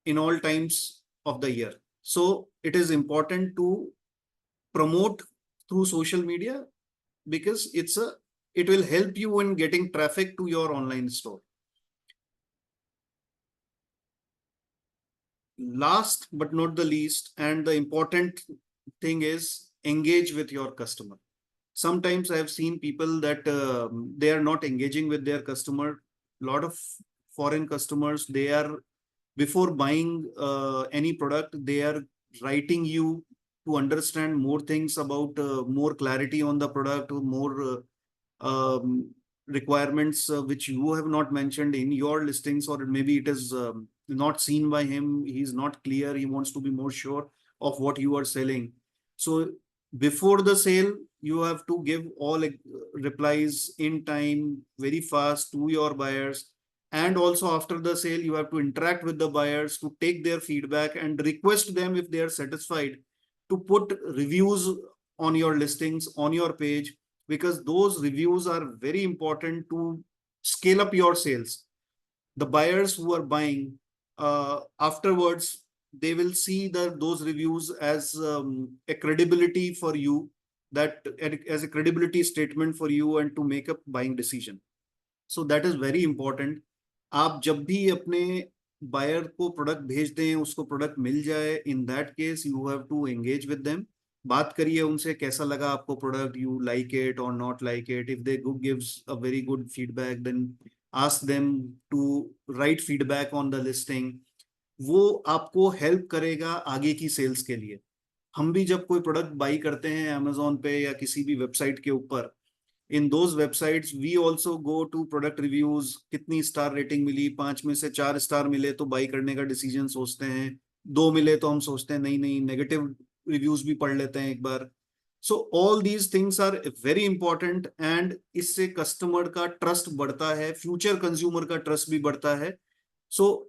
in all times of the year. So it is important to promote through social media because it will help you in getting traffic to your online store. Last but not the least, and the important thing is engage with your customer. Sometimes I have seen people that they are not engaging with their customer. A lot of foreign customers, they are, before buying any product, they are writing you to understand more things about more clarity on the product, more requirements which you have not mentioned in your listings, or maybe it is not seen by him. He's not clear. He wants to be more sure of what you are selling. So before the sale, you have to give all replies in time, very fast to your buyers. And also after the sale, you have to interact with the buyers to take their feedback and request them, if they are satisfied, to put reviews on your listings, on your page, because those reviews are very important to scale up your sales. The buyers who are buying, afterwards, they will see those reviews as a credibility for you, that as a credibility statement for you, and to make a buying decision. So that is very important. आप जब भी अपने buyer को product भेज दें, उसको product मिल जाए, in that case you have to engage with them. बात करिए उनसे, कैसा लगा आपको product, you like it or not like it. If they gives a very good feedback, then ask them to write feedback on the listing. वो आपको help करेगा आगे की sales के लिए. हम भी जब कोई product buy करते हैं Amazon पे या किसी भी website के ऊपर, in those websites we also go to product reviews. कितनी star rating मिली, 5 में से 4 star मिले तो buy करने का decision सोचते हैं, 2 मिले तो हम सोचते हैं नहीं negative reviews भी पढ़ लेते हैं एक बार. So all these things are very important, and इससे customer का trust बढ़ता है, future consumer का trust भी बढ़ता है. So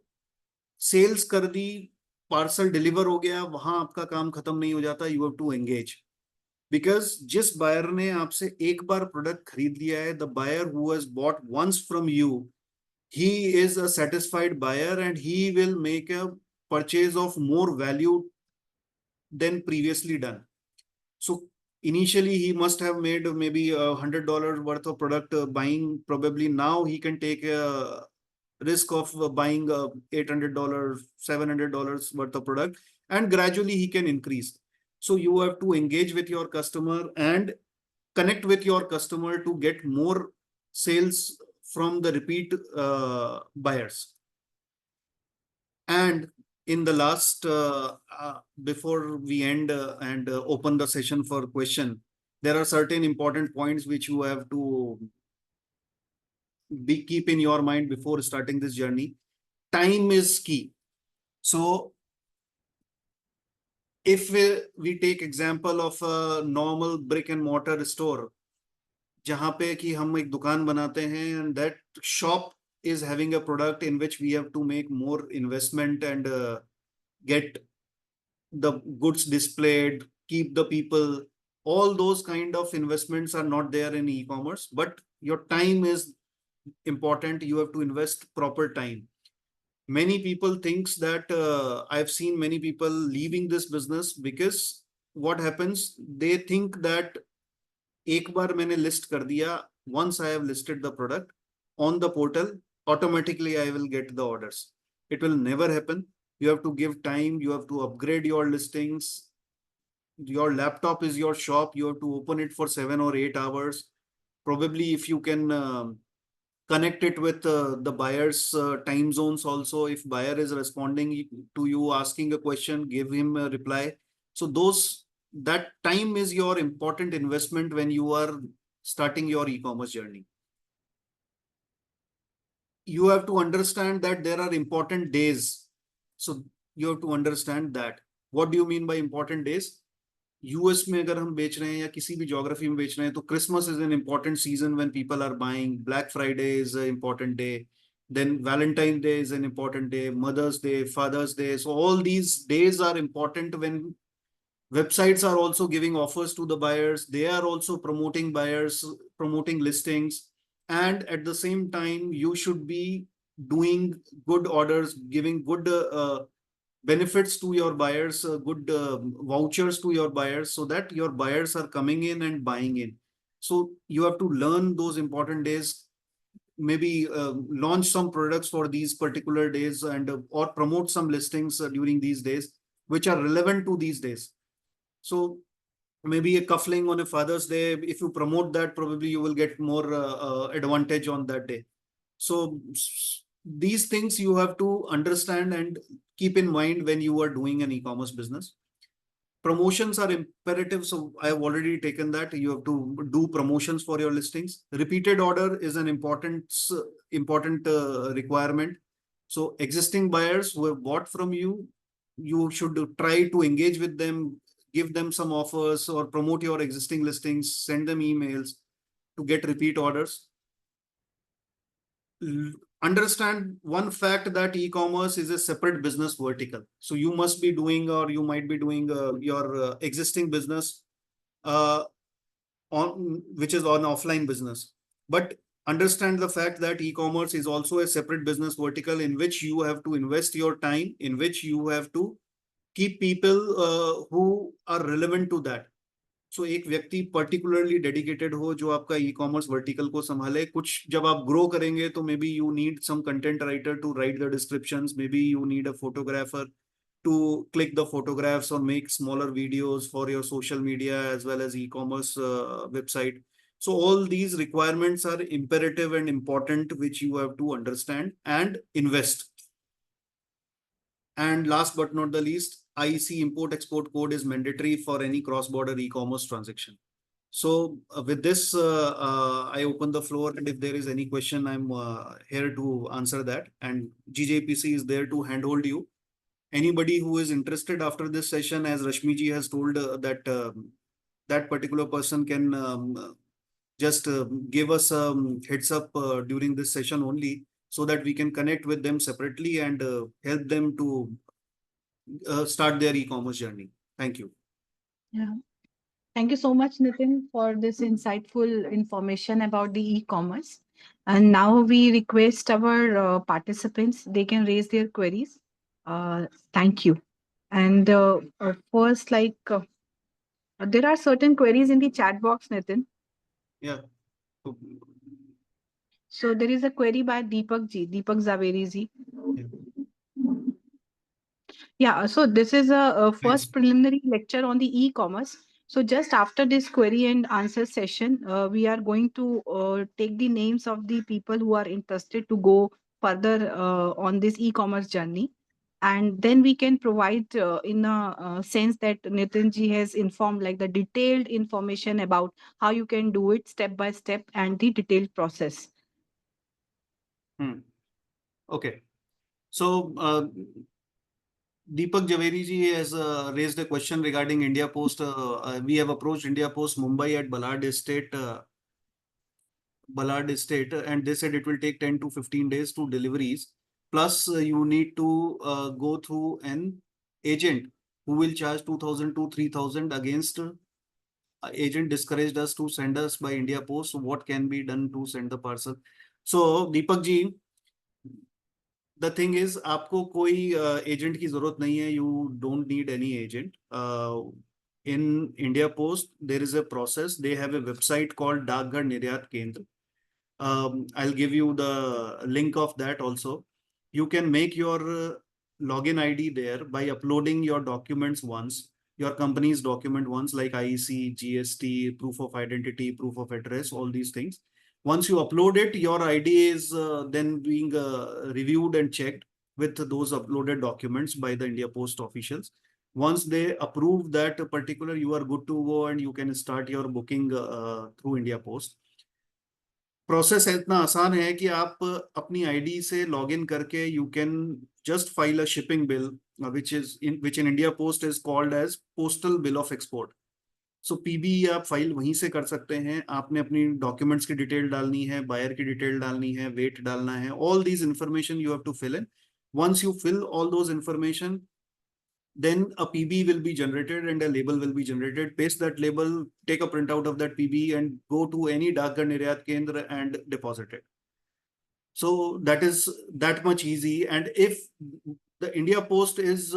sales कर दी, parcel deliver हो गया, वहां आपका काम खत्म नहीं हो जाता. You have to engage. Because जिस buyer ने आपसे एक बार product खरीद लिया है, the buyer who has bought once from you, he is a satisfied buyer and he will make a purchase of more value than previously done. So initially he must have made maybe $100 worth of product buying. Probably now he can take a risk of buying $800, $700 worth of product, and gradually he can increase. So you have to engage with your customer and connect with your customer to get more sales from the repeat buyers. And in the last, before we end and open the session for question, there are certain important points which you have to keep in your mind before starting this journey. Time is key. So if we take example of a normal brick and mortar store, जहाँ पे कि हम एक दुकान बनाते हैं, and that shop is having a product in which we have to make more investment and get the goods displayed, keep the people, all those kind of investments are not there in e-commerce, but your time is important. You have to invest proper time. Many people thinks that I've seen many people leaving this business because what happens, they think that एक बार मैंने list कर दिया, once I have listed the product on the portal, automatically I will get the orders. It will never happen. You have to give time. You have to upgrade your listings. Your laptop is your shop. You have to open it for 7 or 8 hours. Probably if you can connect it with the buyer's time zones also. If buyer is responding to you, asking a question, give him a reply. So that time is your important investment when you are starting your e-commerce journey. You have to understand that there are important days. So you have to understand that. What do you mean by important days? US में अगर हम बेच रहे हैं या किसी भी geography में बेच रहे हैं तो Christmas is an important season when people are buying, black Friday is a important day, then Valentine Day is an important day, Mother's Day, Father's Day. So all these days are important when websites are also giving offers to the buyers. They are also promoting buyers, promoting listings. And at the same time, you should be doing good orders, giving good benefits to your buyers, good vouchers to your buyers, so that your buyers are coming in and buying in. So you have to learn those important days, maybe launch some products for these particular days, and or promote some listings during these days which are relevant to these days. So maybe a cuffling on a Father's Day, if you promote that, probably you will get more advantage on that day. So these things you have to understand and keep in mind when you are doing an e-commerce business. Promotions are imperative. So I have already taken that. You have to do promotions for your listings. Repeated order is an important requirement. So existing buyers who have bought from you, you should try to engage with them, give them some offers, or promote your existing listings, send them emails to get repeat orders. Understand one fact that e-commerce is a separate business vertical. So you must be doing, or you might be doing your existing business which is on offline business. But understand the fact that e-commerce is also a separate business vertical in which you have to invest your time, in which you have to keep people who are relevant to that. So एक व्यक्ति particularly dedicated हो जो आपका e-commerce vertical को संभाले. कुछ जब आप grow करेंगे तो maybe you need some content writer to write the descriptions. Maybe you need a photographer to click the photographs or make smaller videos for your social media as well as e-commerce website. So all these requirements are imperative and important, which you have to understand and invest. And last but not the least, IEC import-export code is mandatory for any cross-border e-commerce transaction. So with this, I open the floor, and if there is any question, I'm here to answer that. And GJPC is there to handhold you. Anybody who is interested after this session, as Rashmi ji has told, that particular person can just give us a heads up during this session only, so that we can connect with them separately and help them to start their e-commerce journey. Thank you. Yeah. Thank you so much, Nitin, for this insightful information about the e-commerce. And now we request our participants, they can raise their queries. Thank you. And first, there are certain queries in the chat box, Nitin. Yeah. So there is a query by Deepak Zaveri ji. Yeah, so this is a first preliminary lecture on the e-commerce. So just after this query and answer session, we are going to take the names of the people who are interested to go further on this e-commerce journey. And then we can provide in a sense that Nitin ji has informed, like the detailed information about how you can do it step by step and the detailed process. Okay. So Deepak Javeri ji has raised a question regarding India Post. We have approached India Post Mumbai at Ballard Estate, and they said it will take 10 to 15 days to deliveries. Plus, you need to go through an agent who will charge 2,000 to 3,000 against. Agent discouraged us to send us by India Post. So what can be done to send the parcel? So Deepak ji, the thing is, आपको कोई agent की जरूरत नहीं है. You don't need any agent. In India Post, there is a process. They have a website called Dakghar Niryat Kendra. I'll give you the link of that also. You can make your login ID there by uploading your documents once, your company's document once, like IEC, GST, proof of identity, proof of address, all these things. Once you upload it, your ID is then being reviewed and checked with those uploaded documents by the India Post officials. Once they approve that particular, you are good to go and you can start your booking through India Post. Process इतना आसान है कि आप अपनी ID से login करके you can just file a shipping bill which in India Post is called as postal bill of export. So PB आप file वहीं से कर सकते हैं. आपने अपनी डॉक्यूमेंट्स की डिटेल डालनी है, बायर की डिटेल डालनी है, वेट डालना है, all these information you have to fill in. Once you fill all those information, then a PB will be generated and a label will be generated. Paste that label, take a printout of that PB and go to any Dakghar Niryat Kendra and deposit it. So that is that much easy. And if the India Post is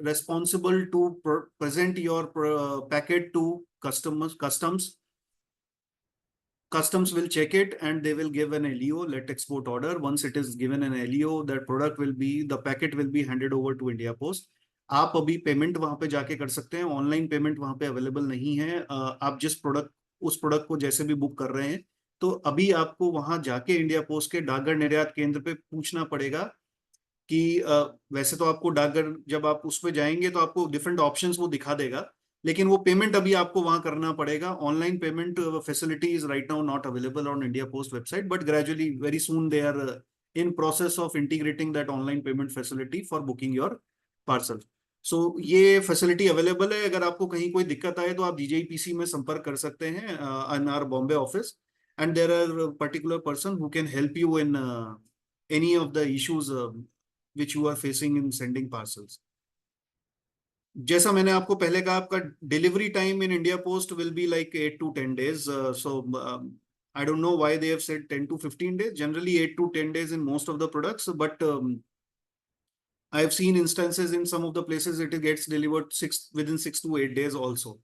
responsible to present your packet to customs will check it and they will give an LEO, let export order. Once it is given an LEO, that product will be, the packet will be handed over to India Post. आप अभी payment वहां पे जाके कर सकते हैं. Online payment वहां पे अवेलेबल नहीं है. आप जिस प्रोडक्ट, उस प्रोडक्ट को जैसे भी बुक कर रहे हैं, तो अभी आपको वहां जाके इंडिया पोस्ट के डाकघर निर्यात केंद्र पे पूछना पड़ेगा कि वैसे तो आपको डाकघर, जब आप उस पे जाएंगे तो आपको डिफरेंट ऑप्शंस वो दिखा देगा, लेकिन वो पेमेंट अभी आपको वहां करना पड़ेगा. Online payment facility is right now not available on India Post website, but gradually very soon they are in process of integrating that online payment facility for booking your parcel. So ये facility available है. अगर आपको कहीं कोई दिक्कत आए तो आप DJPC में संपर्क कर सकते हैं in our Bombay office, and there are particular person who can help you in any of the issues which you are facing in sending parcels. जैसा मैंने आपको पहले कहा, आपका delivery time in India post will be like 8 to 10 days. So I don't know why they have said 10 to 15 days. Generally 8 to 10 days in most of the products, but I have seen instances in some of the places it gets delivered within 6 to 8 days also.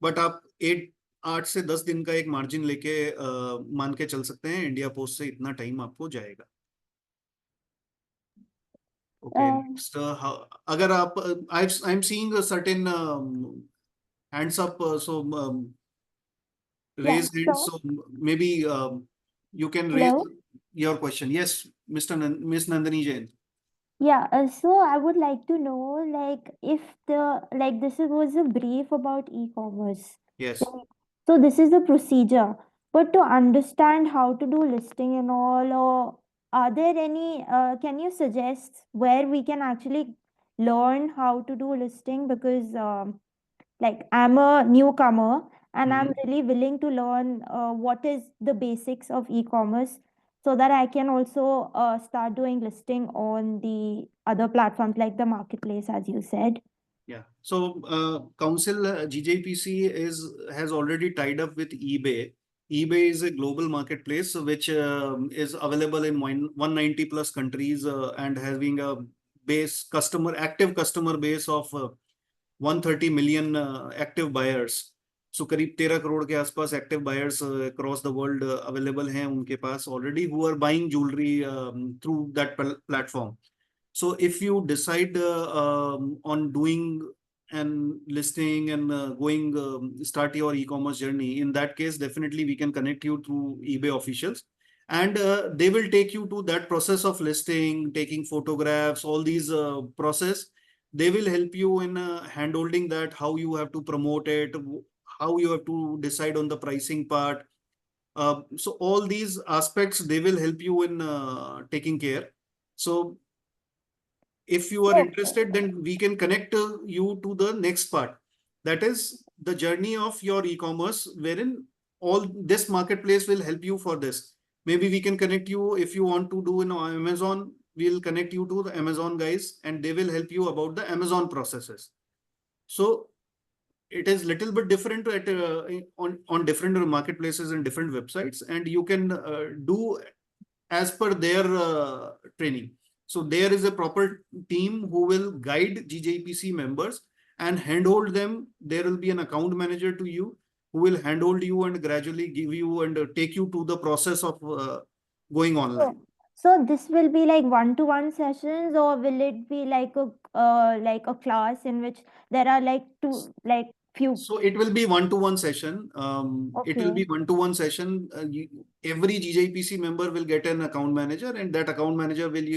But आप 8 से 10 दिन का एक margin लेके मान के चल सकते हैं, इंडिया पोस्ट से इतना टाइम आपको जाएगा. Okay, next, अगर आप, I'm seeing a certain hands up, so raise hands, so maybe you can raise your question. Yes, Miss Nandini Jain. Yeah, so I would like to know, like, if this was a brief about e-commerce. Yes. So this is the procedure, but to understand how to do listing and all, or are there any, can you suggest where we can actually learn how to do listing? Because like, I'm a newcomer and I'm really willing to learn what is the basics of e-commerce, so that I can also start doing listing on the other platforms like the marketplace, as you said. Yeah. So Council GJPC has already tied up with eBay. eBay is a global marketplace which is available in 190 plus countries and having a active customer base of 130 million active buyers. So करीब 13 करोड़ के आसपास active buyers across the world available हैं उनके पास already, who are buying jewelry through that platform. So if you decide on doing and listing and start your e-commerce journey, in that case, definitely we can connect you through eBay officials, and they will take you to that process of listing, taking photographs, all these process. They will help you in handholding that, how you have to promote it, how you have to decide on the pricing part. So all these aspects, they will help you in taking care. So if you are interested, then we can connect you to the next part. That is the journey of your e-commerce, wherein all this marketplace will help you for this. Maybe we can connect you if you want to do in Amazon. We'll connect you to the Amazon guys and they will help you about the Amazon processes. So it is little bit different at, on different marketplaces and different websites, and you can do as per their training. So there is a proper team who will guide GJPC members and handhold them. There will be an account manager to you. who will handhold you and gradually give you and take you to the process of going online. So this will be like one-to-one sessions, or will it be like a class in which there are like few? So it will be one-to-one session. It will Okay. be one-to-one session. Every GJPC member will get an account manager, and that account manager will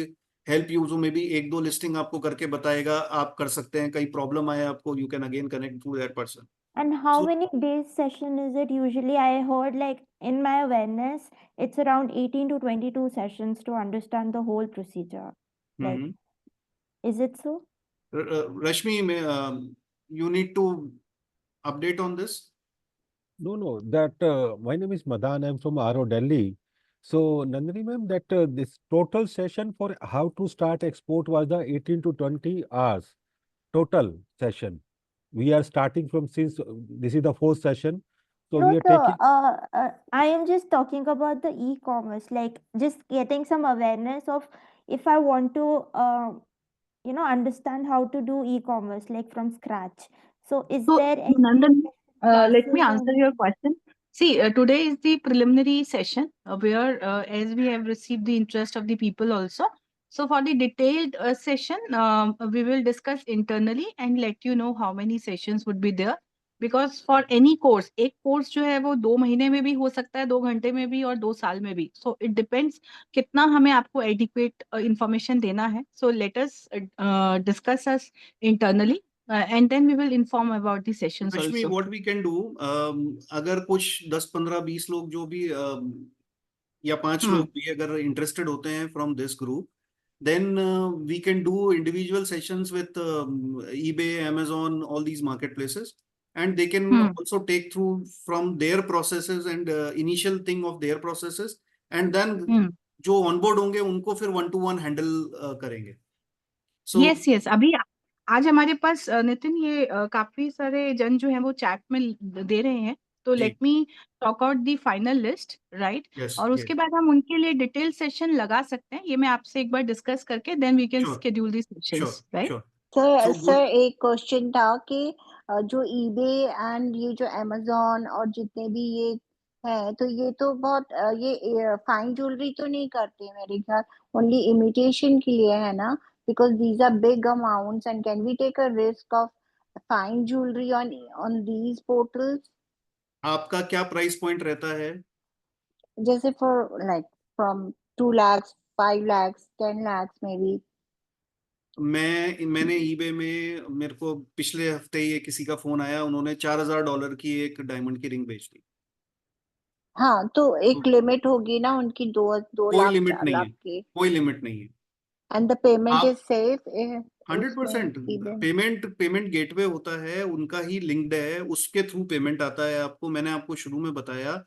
help you. So maybe एक दो listing आपको करके बताएगा, आप कर सकते हैं. कहीं problem आया आपको, you can again connect to that person. And how So- many days session is it usually? I heard like in my awareness, it's around 18 to 22 sessions to understand the whole procedure. Like, Mhm. is it so? Rashmi, you need to update on this. No, that my name is Madan. I'm from RO Delhi. So, Nandini ma'am, that this total session for how to start export was the 18 to 20 hours total session. We are starting from since this is the fourth session. So No, we are sir. taking. I am just talking about the e-commerce, like just getting some awareness of if I want to, understand how to do e-commerce like from scratch. So, is So, there any Nandan, let me classes or answer your question. See, today is the preliminary session where, as we have received the interest of the people also. So, for the detailed session, we will discuss internally and let you know how many sessions would be there. Because for any course, एक course जो है वो 2 महीने में भी हो सकता है, 2 घंटे में भी और 2 साल में भी. So, it depends कितना हमें आपको adequate information देना है. So, let us discuss us internally. And then we will inform about the sessions Rashmi, also. what we can do, अगर कुछ 10, 15, 20 लोग जो भी या 5 लोग भी अगर interested होते हैं from this group, then we can do individual sessions with eBay, Amazon, all these marketplaces, and they can also take through from their processes and initial thing of their processes, and then जो onboard होंगे उनको फिर 1-to-1 handle करेंगे. So yes. अभी आज हमारे पास नितिन ये काफी सारे जन जो हैं वो चैट में दे रहे हैं. तो let me talk out the final list, right? और उसके बाद हम उनके लिए डिटेल सेशन लगा सकते हैं. ये मैं आपसे एक बार डिस्कस करके then we can schedule the sessions, right? Sir एक क्वेश्चन था कि जो ईबे एंड ये जो अमेज़न और जितने भी ये है, तो ये तो बहुत ये फाइन ज्वेलरी तो नहीं करते मेरे ख्याल, ओनली इमिटेशन के लिए है ना? Because these are big amounts and can we take a risk of fine jewellery on these portals? आपका क्या प्राइस पॉइंट रहता है? जैसे for like from 2 lakhs, 5 lakhs, 10 lakhs maybe. मैंने eBay में, मेरे को पिछले हफ्ते ही किसी का फोन आया, उन्होंने $4000 की एक डायमंड की रिंग बेच दी. हाँ, तो एक लिमिट होगी ना उनकी 2 कोई लाख लिमिट 4 नहीं लाख है, की. कोई लिमिट नहीं है. एंड द पेमेंट आप इज सेफ 100% पेमेंट गेटवे होता है, उनका ही लिंक्ड है, उसके थ्रू पेमेंट आता है आपको. मैंने आपको शुरू में बताया,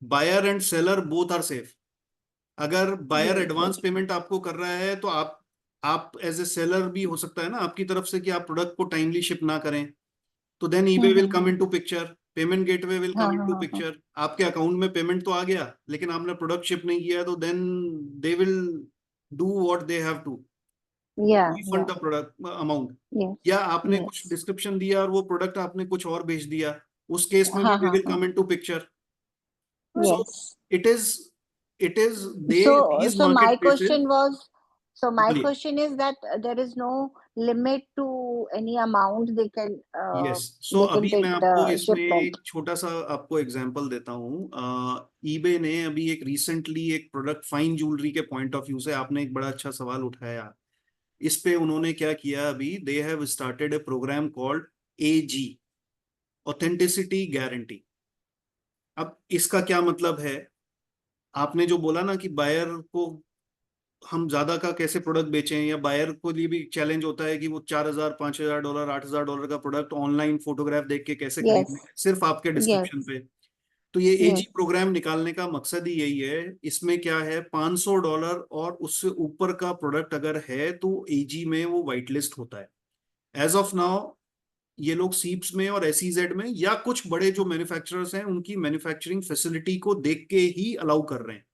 buyer and seller both are safe. अगर बायर एडवांस पेमेंट आपको कर रहा है तो आप एज ए सेलर भी हो सकता है ना आपकी तरफ से कि आप प्रोडक्ट को टाइमली शिप ना करें, तो then eBay will come into picture, payment gateway will come into picture. आपके अकाउंट में पेमेंट तो आ गया, लेकिन आपने प्रोडक्ट शिप नहीं किया, तो then they will do what they have to, refund the product amount. या आपने कुछ डिस्क्रिप्शन दिया और वो प्रोडक्ट आपने कुछ और भेज दिया, उस केस में भी they will come into picture. So it is these so my marketplaces. my question is that there is no limit to any amount they can Yes. So they can अभी take मैं the आपको इसमें shipment. एक छोटा सा आपको example देता हूँ. eBay ने अभी एक रिसेंटली एक प्रोडक्ट फाइन ज्वेलरी के पॉइंट ऑफ व्यू से, आपने एक बड़ा अच्छा सवाल उठाया. इस पे उन्होंने क्या किया, अभी they have started a programme called AG, authenticity guarantee. अब इसका क्या मतलब है? आपने जो बोला ना कि बायर को हम ज्यादा का कैसे प्रोडक्ट बेचें, या बायर को लिए भी चैलेंज होता है कि वो $4000, $5000, $8000 का प्रोडक्ट ऑनलाइन फोटोग्राफ देख के कैसे खरीदें सिर्फ आपके डिस्क्रिप्शन पे. तो ये AG प्रोग्राम निकालने का मकसद ही यही है. इसमें क्या है, $500 और उससे ऊपर का प्रोडक्ट अगर है तो AG में वो व्हाइट लिस्ट होता है. एज ऑफ नाउ ये लोग सीप्स में और SEZ में या कुछ बड़े जो मैन्युफैक्चरर्स हैं उनकी मैन्युफैक्चरिंग फैसिलिटी को देख के ही अलाउ कर रहे हैं,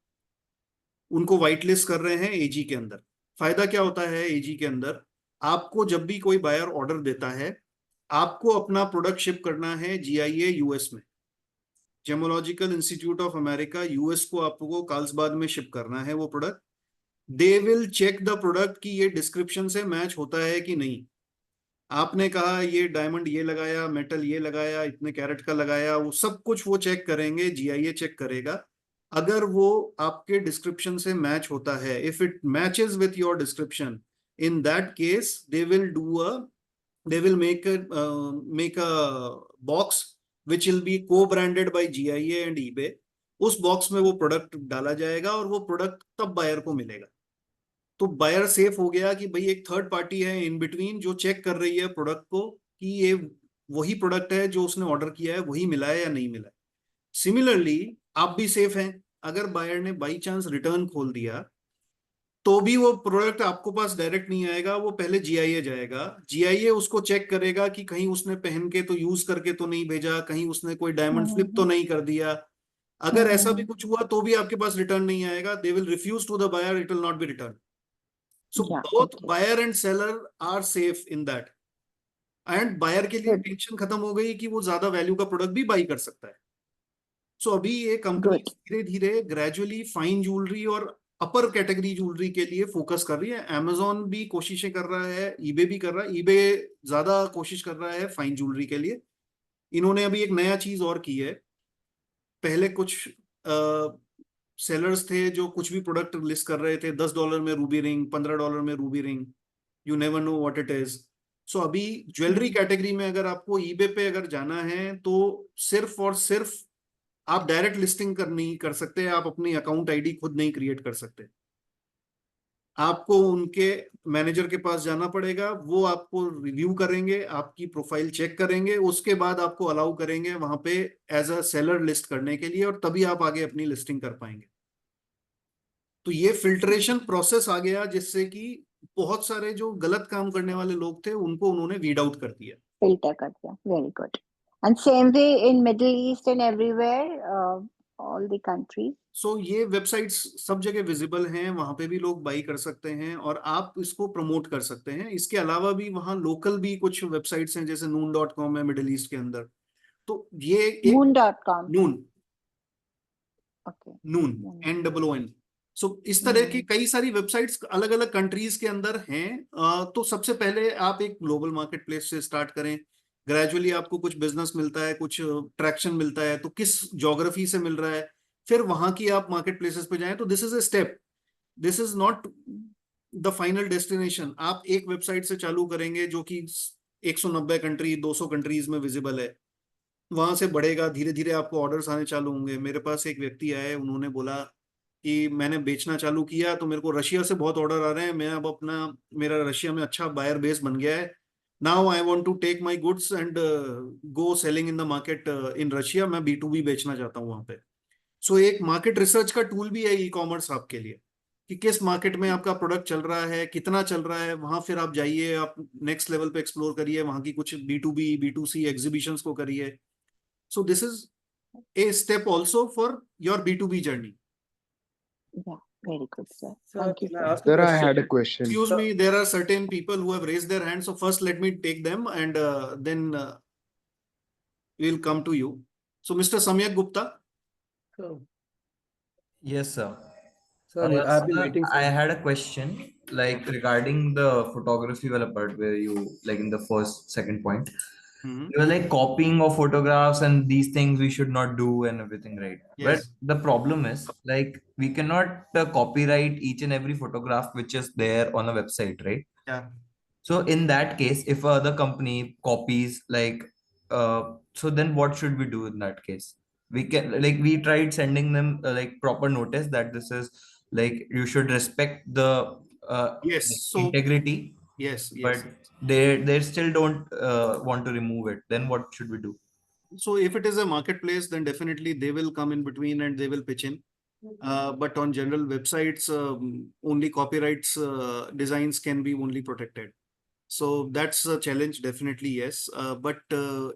उनको व्हाइट लिस्ट कर रहे हैं AG के अंदर. फायदा क्या होता है AG के अंदर? आपको जब भी कोई बायर ऑर्डर देता है, आपको अपना प्रोडक्ट शिप करना है GIA US में. Gemological Institute of America US को आपको कार्लसबाद में शिप करना है वो product. They will check the product की ये डिस्क्रिप्शन से मैच होता है कि नहीं. आपने कहा ये डायमंड ये लगाया, मेटल ये लगाया, इतने कैरेट का लगाया, वो सब कुछ वो चेक करेंगे, जीआईए चेक करेगा. अगर वो आपके डिस्क्रिप्शन से मैच होता है, if it matches with your description, in that case they will make a box which will be co-branded by GIA and eBay. उस बॉक्स में वो प्रोडक्ट डाला जाएगा और वो प्रोडक्ट तब बायर को मिलेगा. तो बायर सेफ हो गया कि भाई एक थर्ड पार्टी है इन बिटवीन जो चेक कर रही है प्रोडक्ट को कि ये वही प्रोडक्ट है जो उसने ऑर्डर किया है, वही मिला है या नहीं मिला है. सिमिलरली आप भी सेफ हैं. अगर बायर ने बाई चांस रिटर्न खोल दिया तो भी वो प्रोडक्ट आपको पास डायरेक्ट नहीं आएगा, वो पहले जीआईए जाएगा. जीआईए उसको चेक करेगा कि कहीं उसने पहन के तो यूज करके तो नहीं भेजा, कहीं उसने कोई डायमंड फ्लिप तो नहीं कर दिया. अगर ऐसा भी कुछ हुआ तो भी आपके पास रिटर्न नहीं आएगा. They will refuse to the buyer, it will not be return. So both buyer and seller are safe in that. And buyer के लिए टेंशन खत्म हो गई कि वो ज्यादा वैल्यू का प्रोडक्ट भी बाई कर सकता है. सो अभी ये कंपनी धीरे धीरे ग्रेजुअली फाइन ज्वेलरी और अपर कैटेगरी ज्वेलरी के लिए फोकस कर रही है. अमेजोन भी कोशिशें कर रहा है, ईबे भी कर रहा है. ईबे ज्यादा कोशिश कर रहा है फाइन ज्वेलरी के लिए. इन्होंने अभी एक नया चीज और की है. पहले कुछ सेलर्स थे जो कुछ भी प्रोडक्ट लिस्ट कर रहे थे, $10 में रूबी रिंग, $15 में ruby ring, you never know what it is. So अभी ज्वेलरी कैटेगरी में अगर आपको ईबे पे अगर जाना है तो सिर्फ और सिर्फ आप डायरेक्ट लिस्टिंग नहीं कर सकते. आप अपनी अकाउंट आईडी खुद नहीं क्रिएट कर सकते. आपको उनके मैनेजर के पास जाना पड़ेगा. वो आपको रिव्यू करेंगे, आपकी प्रोफाइल चेक करेंगे, उसके बाद आपको अलाउ करेंगे वहां पे एज अ सेलर लिस्ट करने के लिए, और तभी आप आगे अपनी लिस्टिंग कर पाएंगे. तो ये फिल्ट्रेशन प्रोसेस आ गया जिससे कि बहुत सारे जो गलत काम करने वाले लोग थे उनको उन्होंने वीड आउट कर दिया, फिल्टर कर दिया. Very good. And same way in Middle East and everywhere, all the countries. सो ये वेबसाइट्स सब जगह विजिबल हैं, वहां पे भी लोग बाई कर सकते हैं और आप इसको प्रमोट कर सकते हैं. इसके अलावा भी वहां लोकल भी कुछ वेबसाइट्स हैं, जैसे noon.com है मिडिल ईस्ट के अंदर. तो ये Noon.com. नून NOON. सो इस तरह की कई सारी वेबसाइट्स अलग अलग कंट्रीज के अंदर हैं. तो सबसे पहले आप एक ग्लोबल मार्केट प्लेस से स्टार्ट करें. ग्रेजुअली आपको कुछ बिजनेस मिलता है, कुछ ट्रैक्शन मिलता है, तो किस ज्योग्राफी से मिल रहा है, फिर वहां की आप मार्केट प्लेसेस पे जाएं. तो this is a step, this is not the final destination. आप एक वेबसाइट से चालू करेंगे जो कि 190 कंट्री 200 कंट्रीज में विजिबल है, वहां से बढ़ेगा, धीरे धीरे आपको ऑर्डर्स आने चालू होंगे. मेरे पास एक व्यक्ति आए, उन्होंने बोला कि मैंने बेचना चालू किया तो मेरे को रशिया से बहुत ऑर्डर आ रहे हैं, मैं अब मेरा रशिया में अच्छा बायर बेस बन गया है. Now I want to take my goods and go selling in the market in Russia. मैं B2B बेचना चाहता हूँ वहां पे. सो एक मार्केट रिसर्च का टूल भी है ई कॉमर्स आपके लिए, कि किस मार्केट में आपका प्रोडक्ट चल रहा है, कितना चल रहा है. वहां फिर आप जाइए, आप नेक्स्ट लेवल पे एक्सप्लोर करिए, वहां की कुछ B2B B2C एग्जीबिशंस को करिए. So this is a step also for your B2B journey. Yeah, very good, sir. Sir, Thank you, can I sir. ask a Sir, I question? had a question. Excuse me, there are certain people who have raised their hands. So first, let me take them and then we'll come to you. So, Mr. Samyak Gupta. Sir, Yes, sir. sir, I've been waiting for I had a question like regarding the photography wala part where you like in the second point. You were like copying of photographs and these things we should not do and everything, right? Yes. But the problem is like we cannot copyright each and every photograph which is there on a website, right? Yeah. So in that case, if other company copies like so then what should we do in that case? We can like we tried sending them like proper notice that this is like you should respect the Yes. like, So integrity. yes. But they still don't want to remove it. Then what should we do? So if it is a marketplace, then definitely they will come in between and they will pitch in. But on general websites, only copyrights designs can be only protected. So that's a challenge, definitely, yes. But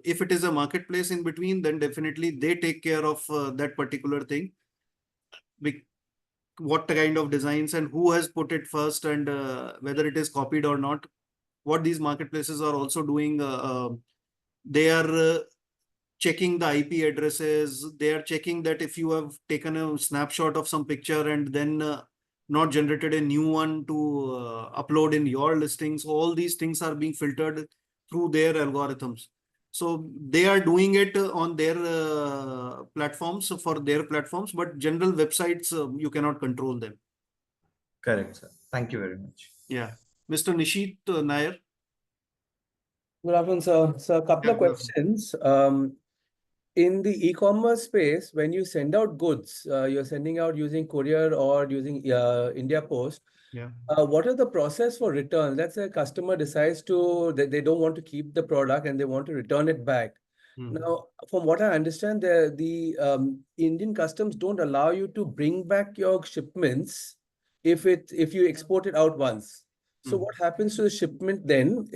if it is a marketplace in between, then definitely they take care of that particular thing. What kind of designs and who has put it first and whether it is copied or not. What these marketplaces are also doing, they are checking the IP addresses. They are checking that if you have taken a snapshot of some picture and then not generated a new one to upload in your listings. All these things are being filtered through their algorithms. So they are doing it on their platforms, for their platforms, but general websites, you cannot control them. Correct, sir. Thank you very much. Yeah. Mr. Nishit Nair. Good afternoon, sir. So a couple of Yeah, good afternoon. questions. In the e-commerce space, when you send out goods, you're sending out using courier or using India Post. Yeah. What is the process for return? Let's say a customer decides they don't want to keep the product and they want to return it back. Now, from what I understand, the Indian customs don't allow you to bring back your shipments if you export it out once. So what happens to the shipment then?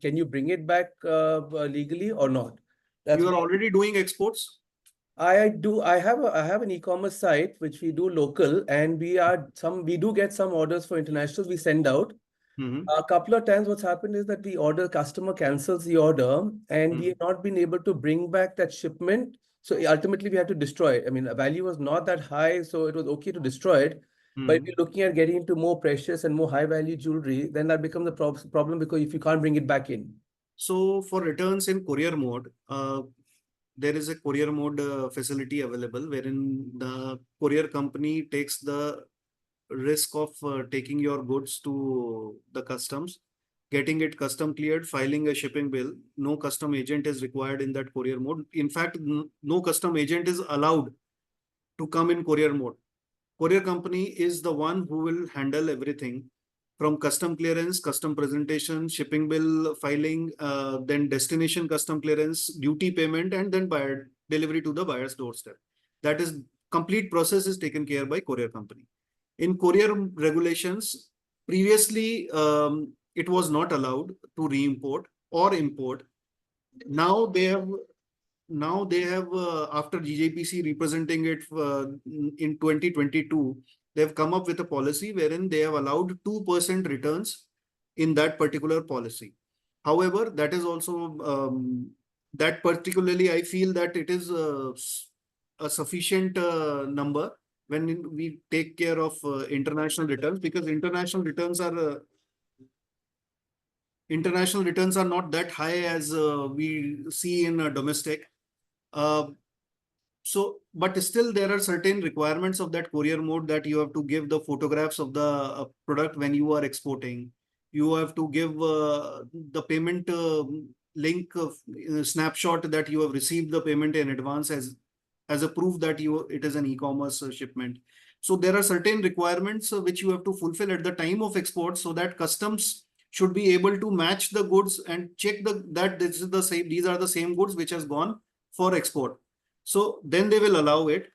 Can you bring it back legally or not? You are already doing exports? I do. I have an e-commerce site which we do local, and we do get some orders for internationals we send out. A couple of times what's happened is that the customer cancels the order and we have not been able to bring back that shipment. So ultimately we had to destroy it. I mean, the value was not that high, so it was okay to destroy it. But if you're looking at getting into more precious and more high value jewelry, then that becomes a problem because if you can't bring it back in. So for returns in courier mode, there is a courier mode facility available wherein the courier company takes the risk of taking your goods to the customs, getting it custom cleared, filing a shipping bill. No custom agent is required in that courier mode. In fact, no custom agent is allowed to come in courier mode. Courier company is the one who will handle everything from custom clearance, custom presentation, shipping bill filing, then destination custom clearance, duty payment, and then buyer delivery to the buyer's doorstep. That is complete process is taken care by courier company. In courier regulations, previously it was not allowed to re-import or import. Now they have after GJPC representing it in 2022, they have come up with a policy wherein they have allowed 2% returns in that particular policy. However, that is also that particularly I feel that it is a sufficient number when we take care of international returns, because international returns are not that high as we see in domestic. But still there are certain requirements of that courier mode that you have to give the photographs of the product when you are exporting. You have to give the payment link of snapshot that you have received the payment in advance as a proof that it is an e-commerce shipment. So there are certain requirements which you have to fulfill at the time of export, so that customs should be able to match the goods and check that this is the same, these are the same goods which has gone for export. So then they will allow it.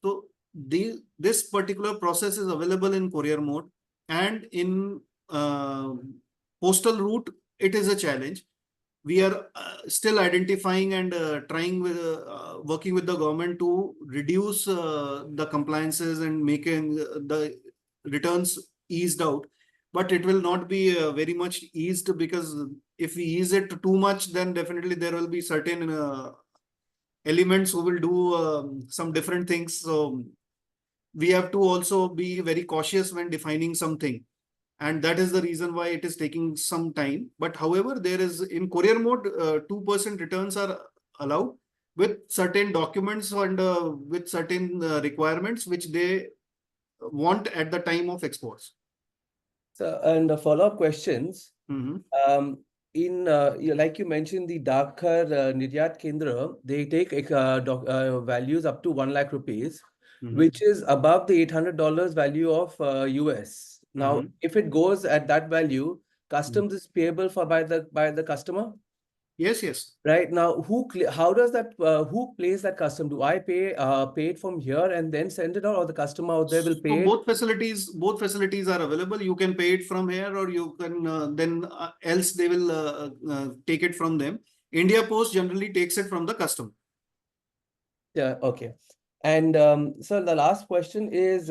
So this particular process is available in courier mode, and in postal route, it is a challenge. We are still identifying and trying with working with the government to reduce the compliances and making the returns eased out. But it will not be very much eased, because if we ease it too much, then definitely there will be certain elements who will do some different things. So we have to also be very cautious when defining something. And that is the reason why it is taking some time. But however, there is in courier mode, 2% returns are allowed with certain documents and with certain requirements which they want at the time of exports. So, and follow-up questions. Like you mentioned, the Dakhar Niryat Kendra, they take values up to 1 lakh rupees, which is above the $800 value of US. Now, if it goes at that value, customs is payable by the customer. Yes. Right now, how does that who pays that custom? Do I pay it from here and then send it out, or the customer out there will pay? Both facilities are available. You can pay it from here, or you can then else they will take it from them. India Post generally takes it from the customer. Yeah. Okay. And so the last question is,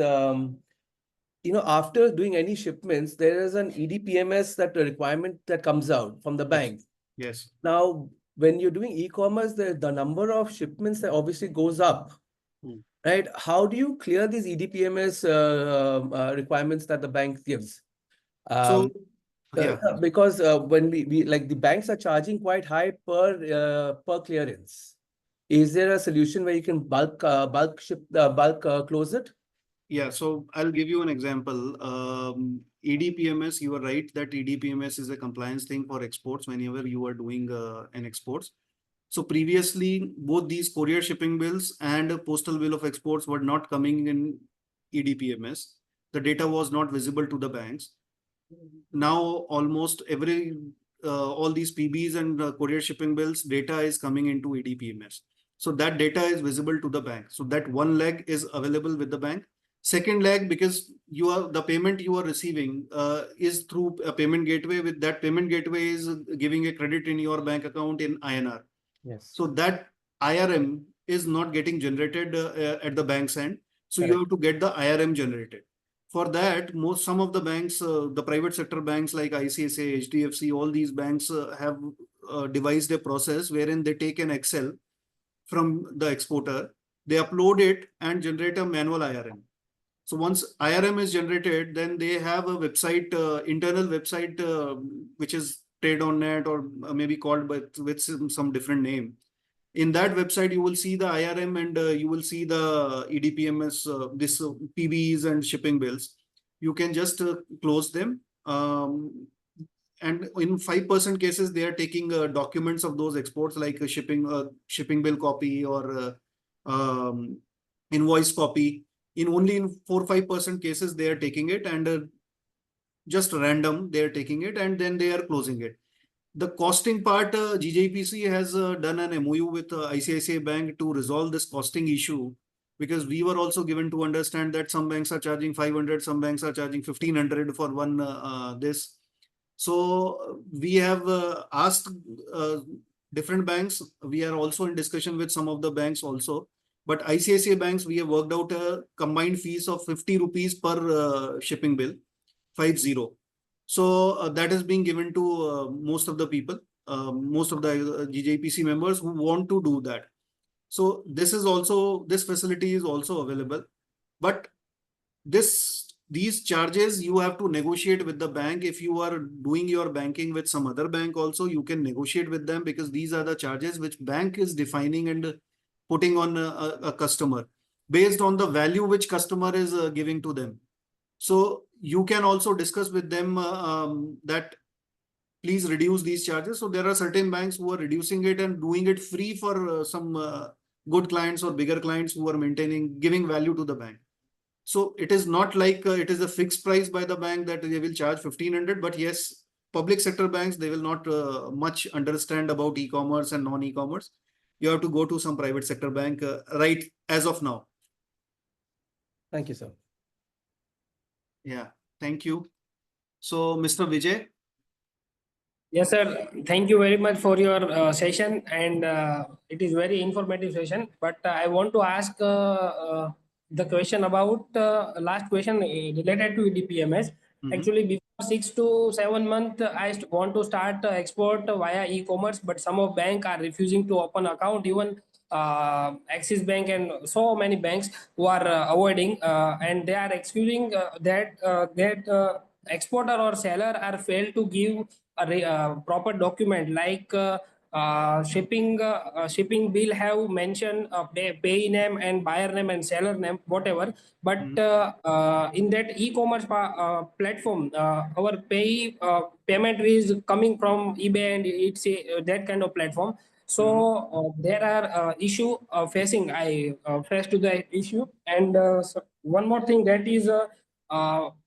after doing any shipments, there is an EDPMS requirement that comes out from the bank. Yes. Now, when you're doing e-commerce, the number of shipments that obviously goes up, right? How do you clear these EDPMS requirements that the bank gives? So, yeah. Because when we like the banks are charging quite high per clearance. Is there a solution where you can bulk close it? Yeah, so I'll give you an example. EDPMS, you are right that EDPMS is a compliance thing for exports whenever you are doing an exports. So previously, both these courier shipping bills and a postal bill of exports were not coming in EDPMS. The data was not visible to the banks. Now almost all these PBs and courier shipping bills data is coming into EDPMS. So that data is visible to the bank. So that one leg is available with the bank. Second leg, because the payment you are receiving is through a payment gateway. With that payment gateway is giving a credit in your bank account in INR. Yes. So that IRM is not getting generated at the bank's end. So Correct. you have to get the IRM generated. For that, some of the banks, the private sector banks like ICICI, HDFC, all these banks have devised a process wherein they take an Excel from the exporter, they upload it and generate a manual IRM. So once IRM is generated, then they have a website, internal website, which is Trade.net or maybe called with some different name. In that website, you will see the IRM and you will see the EDPMS, this PBs and shipping bills. You can just close them. And in 5% cases, they are taking documents of those exports like a shipping bill copy or invoice copy. Only in 4-5% cases, they are taking it and just random, they are taking it and then they are closing it. The costing part, GJPC has done an MOU with ICICI Bank to resolve this costing issue, because we were also given to understand that some banks are charging 500, some banks are charging 1500 for one this. So we have asked different banks. We are also in discussion with some of the banks also. But ICICI banks, we have worked out a combined fees of 50 rupees per shipping bill, 50. So that is being given to most of the people, most of the GJPC members who want to do that. So this facility is also available, but these charges you have to negotiate with the bank. If you are doing your banking with some other bank also, you can negotiate with them, because these are the charges which bank is defining and putting on a customer based on the value which customer is giving to them. So you can also discuss with them that please reduce these charges. So there are certain banks who are reducing it and doing it free for some good clients or bigger clients who are giving value to the bank. So it is not like it is a fixed price by the bank that they will charge 1500, but yes, public sector banks, they will not much understand about e-commerce and non-e-commerce. You have to go to some private sector bank right as of now. Thank you, sir. Yeah, thank you. So, Mr. Vijay. Yes, sir. Thank you very much for your session, and it is very informative session. But I want to ask the question about last question related to EDPMS. Actually, before 6 to 7 months, I want to start export via e-commerce, but some of banks are refusing to open account. Even Axis Bank and so many banks who are avoiding, and they are excusing that exporter or seller are failed to give a proper document like shipping bill have mentioned pay name and buyer name and seller name, whatever. But in that e-commerce platform, our payment is coming from eBay and it's that kind of platform. So there are issue facing. I face to the issue, and so one more thing, that is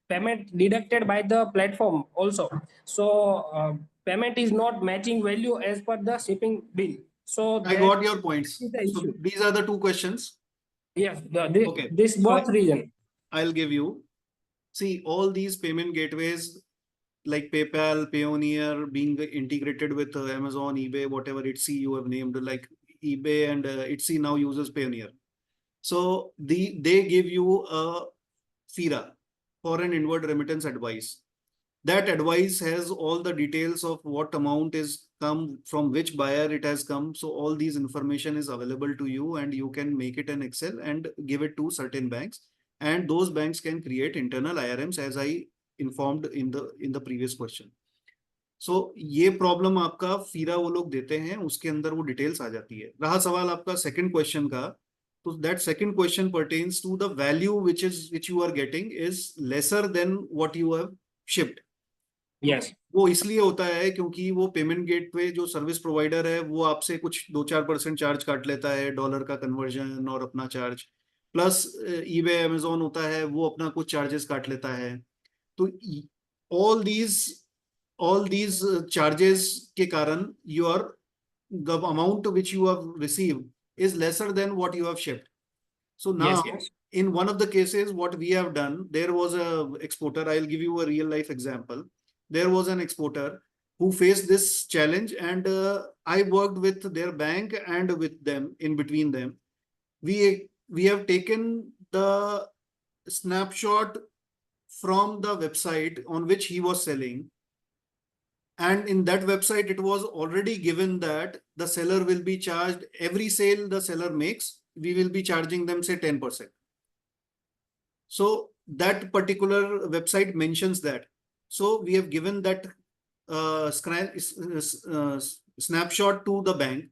payment deducted by the platform also. So payment is not matching value as per the shipping bill. So I got your points. So these are the two questions. Yes, okay. This both reason. I'll give you. See, all these payment gateways like PayPal, Payoneer being integrated with Amazon, eBay, whatever Etsy you have named, like eBay and Etsy now uses Payoneer. So they give you a FIRA, foreign inward remittance advice. That advice has all the details of what amount is come from which buyer it has come. So all these information is available to you, and you can make it an Excel and give it to certain banks, and those banks can create internal IRMs as I informed in the previous question. So ये problem आपका FERA वो लोग देते हैं, उसके अंदर वो details आ जाती है. रहा सवाल आपका सेकंड क्वेश्चन का, तो that second question pertains to the value which you are getting is lesser than what you have shipped. Yes. वो इसलिए होता है क्योंकि वो पेमेंट गेटवे जो सर्विस प्रोवाइडर है वो आपसे कुछ 2-4% चार्ज काट लेता है, डॉलर का कन्वर्जन और अपना चार्ज, प्लस ईबे अमेजोन होता है वो अपना कुछ चार्जेस काट लेता है. तो all these charges के कारण the amount which you have received is lesser than what you have shipped. So now, Yes. in one of the cases, what we have done, there was a exporter. I'll give you a real life example. There was an exporter who faced this challenge, and I worked with their bank and with them, in between them. We have taken the snapshot from the website on which he was selling. And in that website, it was already given that the seller will be charged every sale the seller makes. We will be charging them, say, 10%. So that particular website mentions that. So we have given that snapshot to the bank.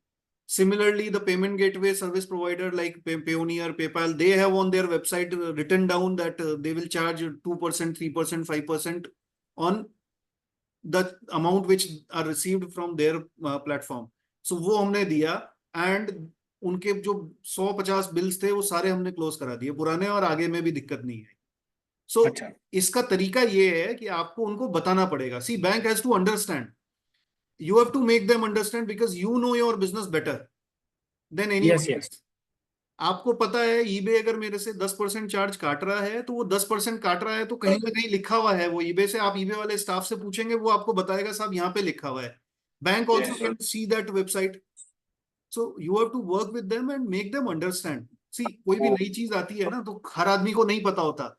Similarly, the payment gateway service provider like Payoneer, PayPal, they have on their website written down that they will charge 2%, 3%, 5% on the amount which are received from their platform. So वो हमने दिया, and उनके जो 150 bills थे वो सारे हमने close करा दिए, पुराने और आगे में भी दिक्कत नहीं है. So इसका तरीका ये है कि आपको उनको बताना पड़ेगा. See, bank has to understand. You have to make them understand because you know your business better than anyone. Yes. आपको पता है eBay अगर मेरे से 10% चार्ज काट रहा है तो वो 10% काट रहा है तो कहीं ना कहीं लिखा हुआ है वो eBay से. आप eBay वाले स्टाफ से पूछेंगे वो आपको बताएगा साहब यहाँ पे लिखा हुआ है. Bank also can see that website. So you have to work with them and make them understand. See, कोई भी नई चीज आती है ना तो हर आदमी को नहीं पता होता.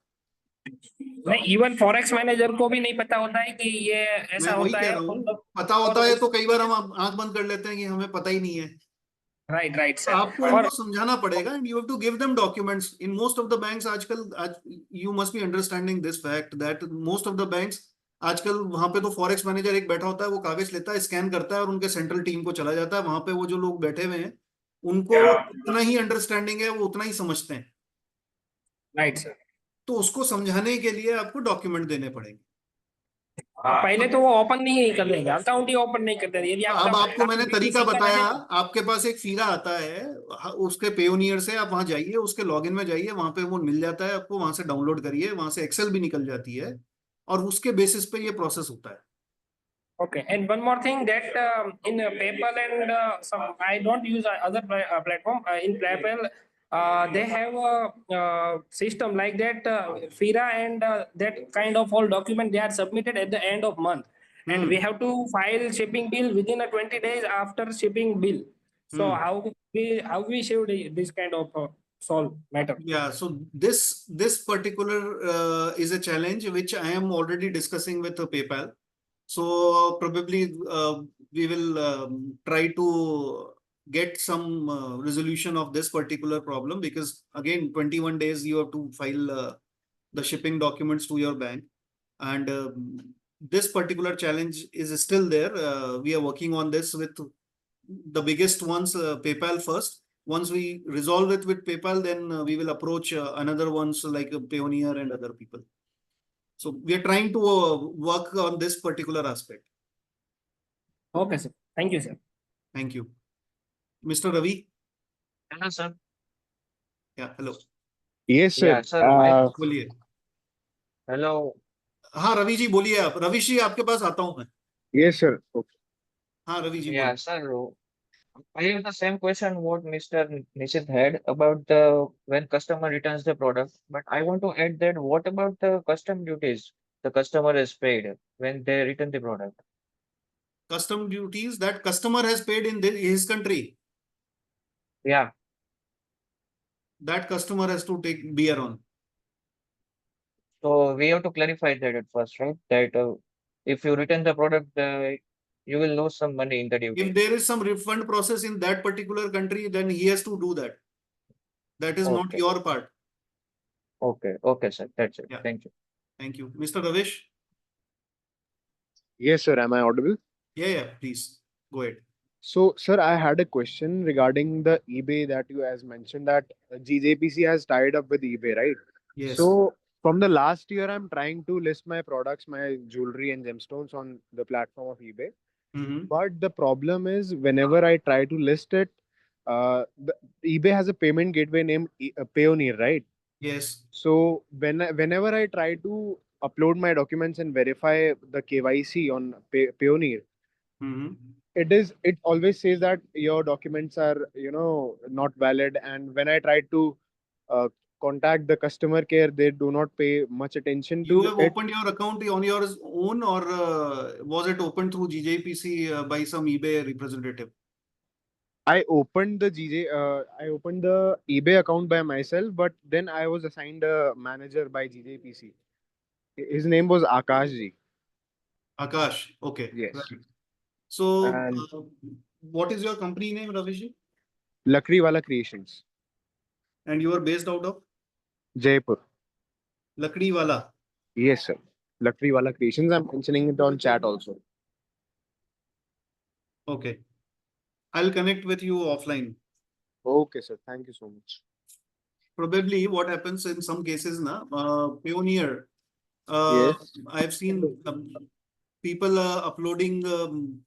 नहीं, इवन फॉरेक्स मैनेजर को भी नहीं पता होता है कि ये ऐसा होता है. पता होता है तो कई बार हम आंख बंद कर लेते हैं कि हमें पता ही नहीं है. Right, sir. आपको उनको समझाना पड़ेगा, and you have to give them documents. In most of the banks आजकल, you must be understanding this fact that most of the banks आजकल वहां पे तो फॉरेक्स मैनेजर एक बैठा होता है, वो कागज लेता है, स्कैन करता है और उनके सेंट्रल टीम को चला जाता है. वहां पे वो जो लोग बैठे हुए हैं उनको उतना ही अंडरस्टैंडिंग है, वो उतना ही समझते हैं. Right sir. तो उसको समझाने के लिए आपको डॉक्यूमेंट देने पड़ेंगे. पहले तो वो ओपन नहीं कर देगा, अकाउंट ही ओपन नहीं करते. यदि अब आपको मैंने तरीका बताया, आपके पास एक फीरा आता है उसके पेयोनियर से, आप वहां जाइए, उसके लॉगिन में जाइए, वहां पे वो मिल जाता है आपको, वहां से डाउनलोड करिए, वहां से एक्सेल भी निकल जाती है और उसके बेसिस पे ये प्रोसेस होता है. Okay, and one more thing that in PayPal and some I don't use other platform. In PayPal, they have a system like that. FIRA and that kind of all document they are submitted at the end of month, and we have to file shipping bill within 20 days after shipping bill. So how we should this kind of solve matter? Yeah, so this particular is a challenge which I am already discussing with PayPal. So probably we will try to get some resolution of this particular problem, because again 21 days you have to file the shipping documents to your bank, and this particular challenge is still there. We are working on this with the biggest ones, PayPal first. Once we resolve it with PayPal, then we will approach another ones like Payoneer and other people. So we are trying to work on this particular aspect. Okay, sir. Thank you, sir. Thank you. Mr. Ravi? Hello, sir. Yeah, hello. Yes, sir. Yeah, sir. बोलिए. Hello. हाँ रवि जी बोलिए आप. रवि जी आपके पास आता हूँ मैं. Yes, sir. Okay. हाँ Ravi ji. Yeah, sir. I have the same question what Mr. Nishit had about when customer returns the product, but I want to add that what about the custom duties the customer has paid when they return the product? Custom duties that customer has paid in his country. Yeah. That customer has to bear on. So we have to clarify that at first, right? That if you return the product, you will lose some money in the duty. If there is some refund process in that particular country, then he has to do that. That is not Okay. your part. Okay, sir. That's it. Yeah. Thank you. Thank you. Mr. Ravish? Yes, sir. Am I audible? Yeah, please go ahead. So, sir, I had a question regarding the eBay that you has mentioned that GJPC has tied up with eBay, right? Yes. So, from the last year, I'm trying to list my products, my jewelry and gemstones on the platform of eBay. But the problem is, whenever I try to list it, the eBay has a payment gateway named Payoneer, right? Yes. So whenever I try to upload my documents and verify the KYC on Payoneer, it always says that your documents are not valid. And when I try to uh, contact the customer care, they do not pay much attention You to have it. opened your account on your own, or was it opened through GJPC by some eBay representative? I opened the eBay account by myself, but then I was assigned a manager by GJPC. His name was Akash ji. Akash. Okay. Yes. Right. So, And what is your company name, Ravish? Lakriwala Creations, And you are based out of Jaipur. Lakdiwala. Yes, sir. Lakriwala Creations. I'm mentioning it on chat also. Okay. I'll connect with you offline. Okay, sir. Thank you so much. Probably what happens in some cases, Payoneer. Yes. I've seen people uploading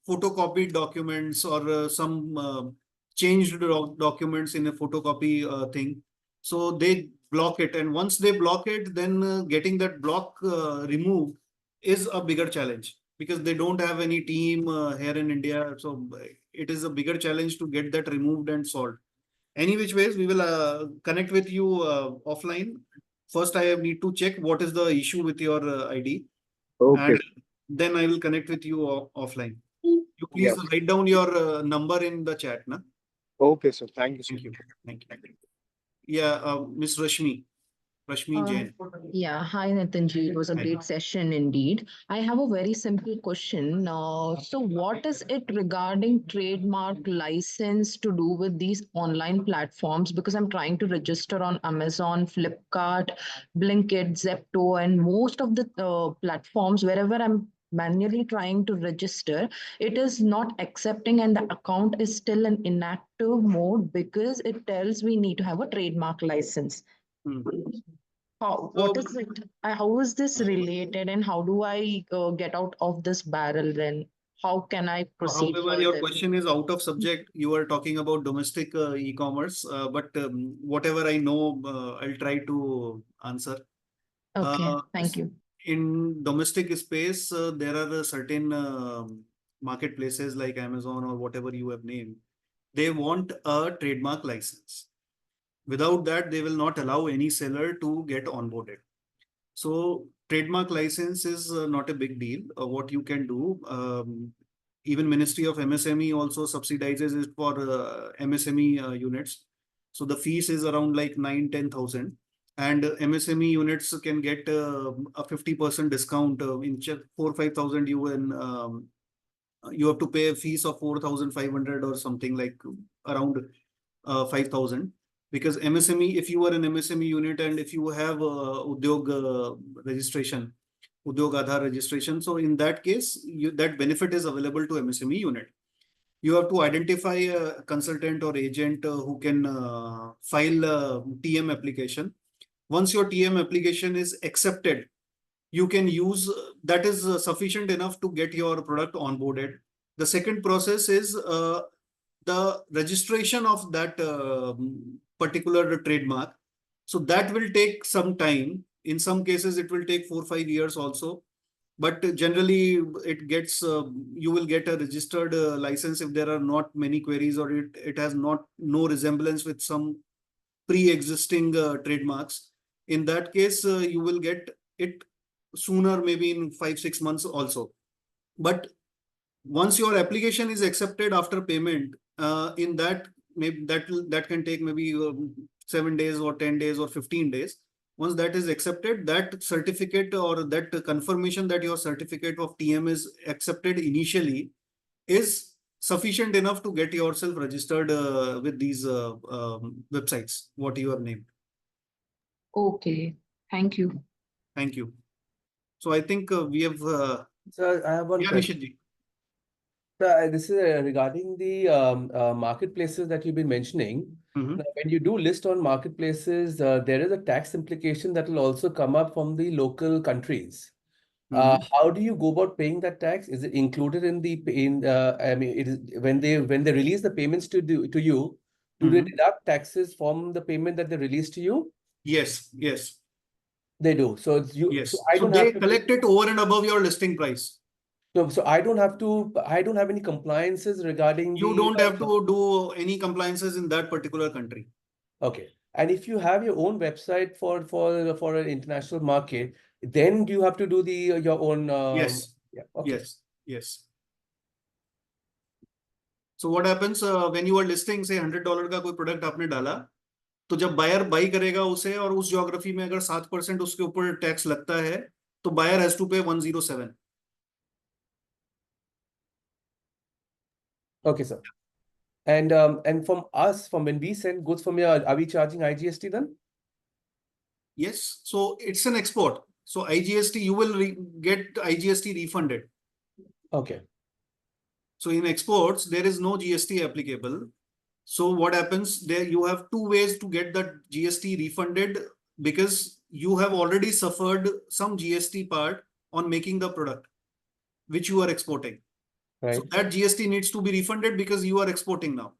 photocopied documents or some changed documents in a photocopy thing. So they block it, and once they block it, then getting that block removed is a bigger challenge, because they don't have any team here in India. So it is a bigger challenge to get that removed and solved. Any which ways, we will connect with you offline. First, I need to check what is the issue with your ID. Okay. And then I will connect with you offline. You please write down your number in the chat. Na? Okay, sir. Thank you. Thank you. Thank you. Yeah, Miss Rashmi. Rashmi Jain. Yeah, hi Nitinji. It was a Hi. great session indeed. I have a very simple question. So what is it regarding trademark license to do with these online platforms? Because I'm trying to register on Amazon, Flipkart, Blinkit, Zepto, and most of the platforms, wherever I'm manually trying to register, it is not accepting and the account is still in inactive mode because it tells we need to have a trademark license. What is it? How is this related, and how do I get out of this barrel then? How can I proceed However, your further? question is out of subject. You are talking about domestic e-commerce, but whatever I know, I'll try to answer. Okay, thank you. In domestic space, there are certain marketplaces like Amazon or whatever you have named. They want a trademark license. Without that, they will not allow any seller to get onboarded. So trademark license is not a big deal. What you can do, even Ministry of MSME also subsidizes it for MSME units. So the fees is around like 9-10,000, and MSME units can get a 50% discount in 4-5,000. You have to pay a fees of 4,500 or something like around 5,000. Because MSME, if you are an MSME unit and if you have Udyog registration, Udyog Aadhaar registration, so in that case, that benefit is available to MSME unit. You have to identify a consultant or agent who can file a TM application. Once your TM application is accepted, you can use that is sufficient enough to get your product onboarded. The second process is the registration of that particular trademark. So that will take some time. In some cases, it will take 4-5 years also. But generally, it gets you will get a registered license if there are not many queries, or it has no resemblance with some pre-existing trademarks. In that case, you will get it sooner, maybe in 5-6 months also. But once your application is accepted after payment, in that maybe that can take maybe 7 days or 10 days or 15 days. Once that is accepted, that certificate or that confirmation that your certificate of TM is accepted initially is sufficient enough to get yourself registered with these websites, what you have named. Okay, thank you. Thank you. So I think we have. So I have one question. Nishit ji. So this is regarding the marketplaces that you've been mentioning. Now, when you do list on marketplaces, there is a tax implication that will also come up from the local countries. How do you go about paying that tax? Is it included in the I mean, it is when they release the payments to you, do they deduct taxes from the payment that they release to you? Yes, yes. They do. So it's you. Yes. So I So don't they have to collect it over and above your listing price. No, so I don't have any compliances regarding You don't have to do any compliances in that particular country. Okay. And if you have your own website for an international market, then do you have to do your own Yes. Yeah. Okay. Yes. Yes. So what happens when you are listing say $100 का कोई product आपने डाला, तो जब buyer buy करेगा उसे और उस geography में अगर 7% उसके ऊपर tax लगता है, तो buyer has to pay 107. Okay, sir. And from us, from when we send goods from here, are we charging IGST then? Yes. So it's an export. So IGST, you will get IGST refunded. Okay. So in exports, there is no GST applicable. So what happens there? You have two ways to get that GST refunded because you have already suffered some GST part on making the product, which you are exporting. Right. So that GST needs to be refunded because you are exporting now.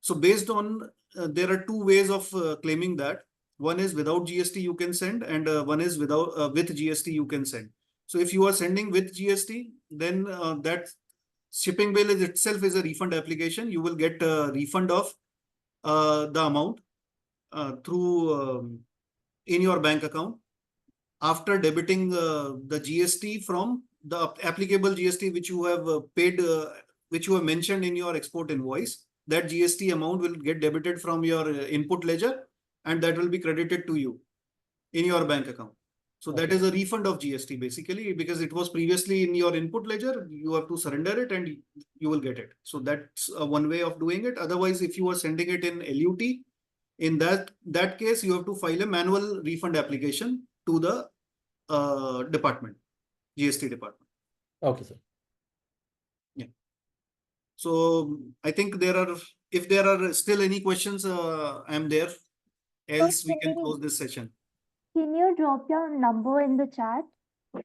So based on, there are two ways of claiming that. One is without GST you can send, and one is with GST you can send. So if you are sending with GST, then that shipping bill itself is a refund application. You will get a refund of the amount through in your bank account after debiting the GST from the applicable GST which you have paid, which you have mentioned in your export invoice. That GST amount will get debited from your input ledger, and that will be credited to you in your bank account. So that is a refund of GST basically, because it was previously in your input ledger. You have to surrender it and you will get it. So that's one way of doing it. Otherwise, if you are sending it in LUT, in that case, you have to file a manual refund application to the department, GST department. Okay, sir. Yeah. So I think if there are still any questions, I'm there. Else we can close this session. Can you drop your number in the chat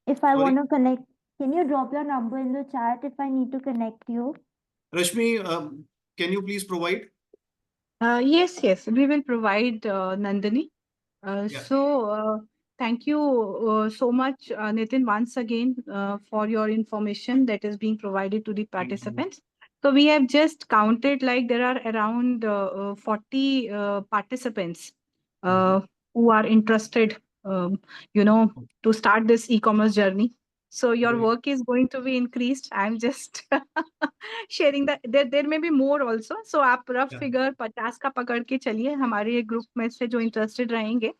if I want to connect? Can you drop your number in the chat if I need to connect you? Rashmi, can you please provide? Yes, we will provide Nandini. So thank you so much, Nitin, once again for your information that is being provided to the participants. So we have just counted like there are around 40 participants who are interested, to start this e-commerce journey. So your work is going to be increased. I'm just sharing that there may be more also. So आप rough figure 50 का पकड़ के चलिए हमारे group में से जो interested रहेंगे.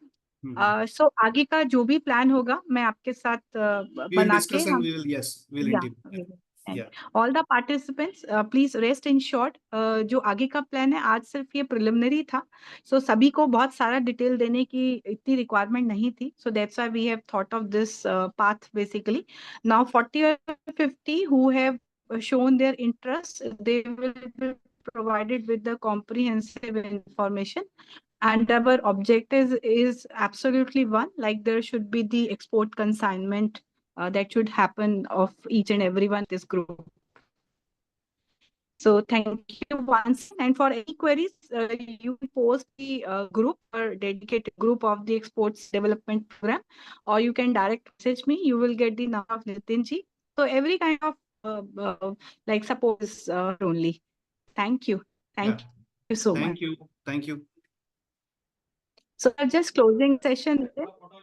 So आगे का जो भी plan होगा मैं आपके साथ बना के हम we'll Yeah. All the participants, please rest assured. जो आगे का plan है आज सिर्फ ये preliminary था. So सभी को बहुत सारा detail देने की इतनी requirement नहीं थी. So that's why we have thought of this path basically. Now 40 or 50 who have shown their interest, they will be provided with the comprehensive information. And our objective is absolutely one, like there should be the export consignment that should happen of each and everyone in this group. So thank you once. And for any queries, you can post the group or dedicated group of the exports development program, or you can direct message me. You will get the number of Nitinji. So every kind of like support is only. Thank you. Thank you so much. Thank you. So I'm just closing session.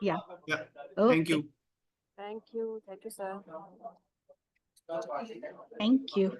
Yeah. Okay. Thank you. Thank you. Thank you, sir. Thank you.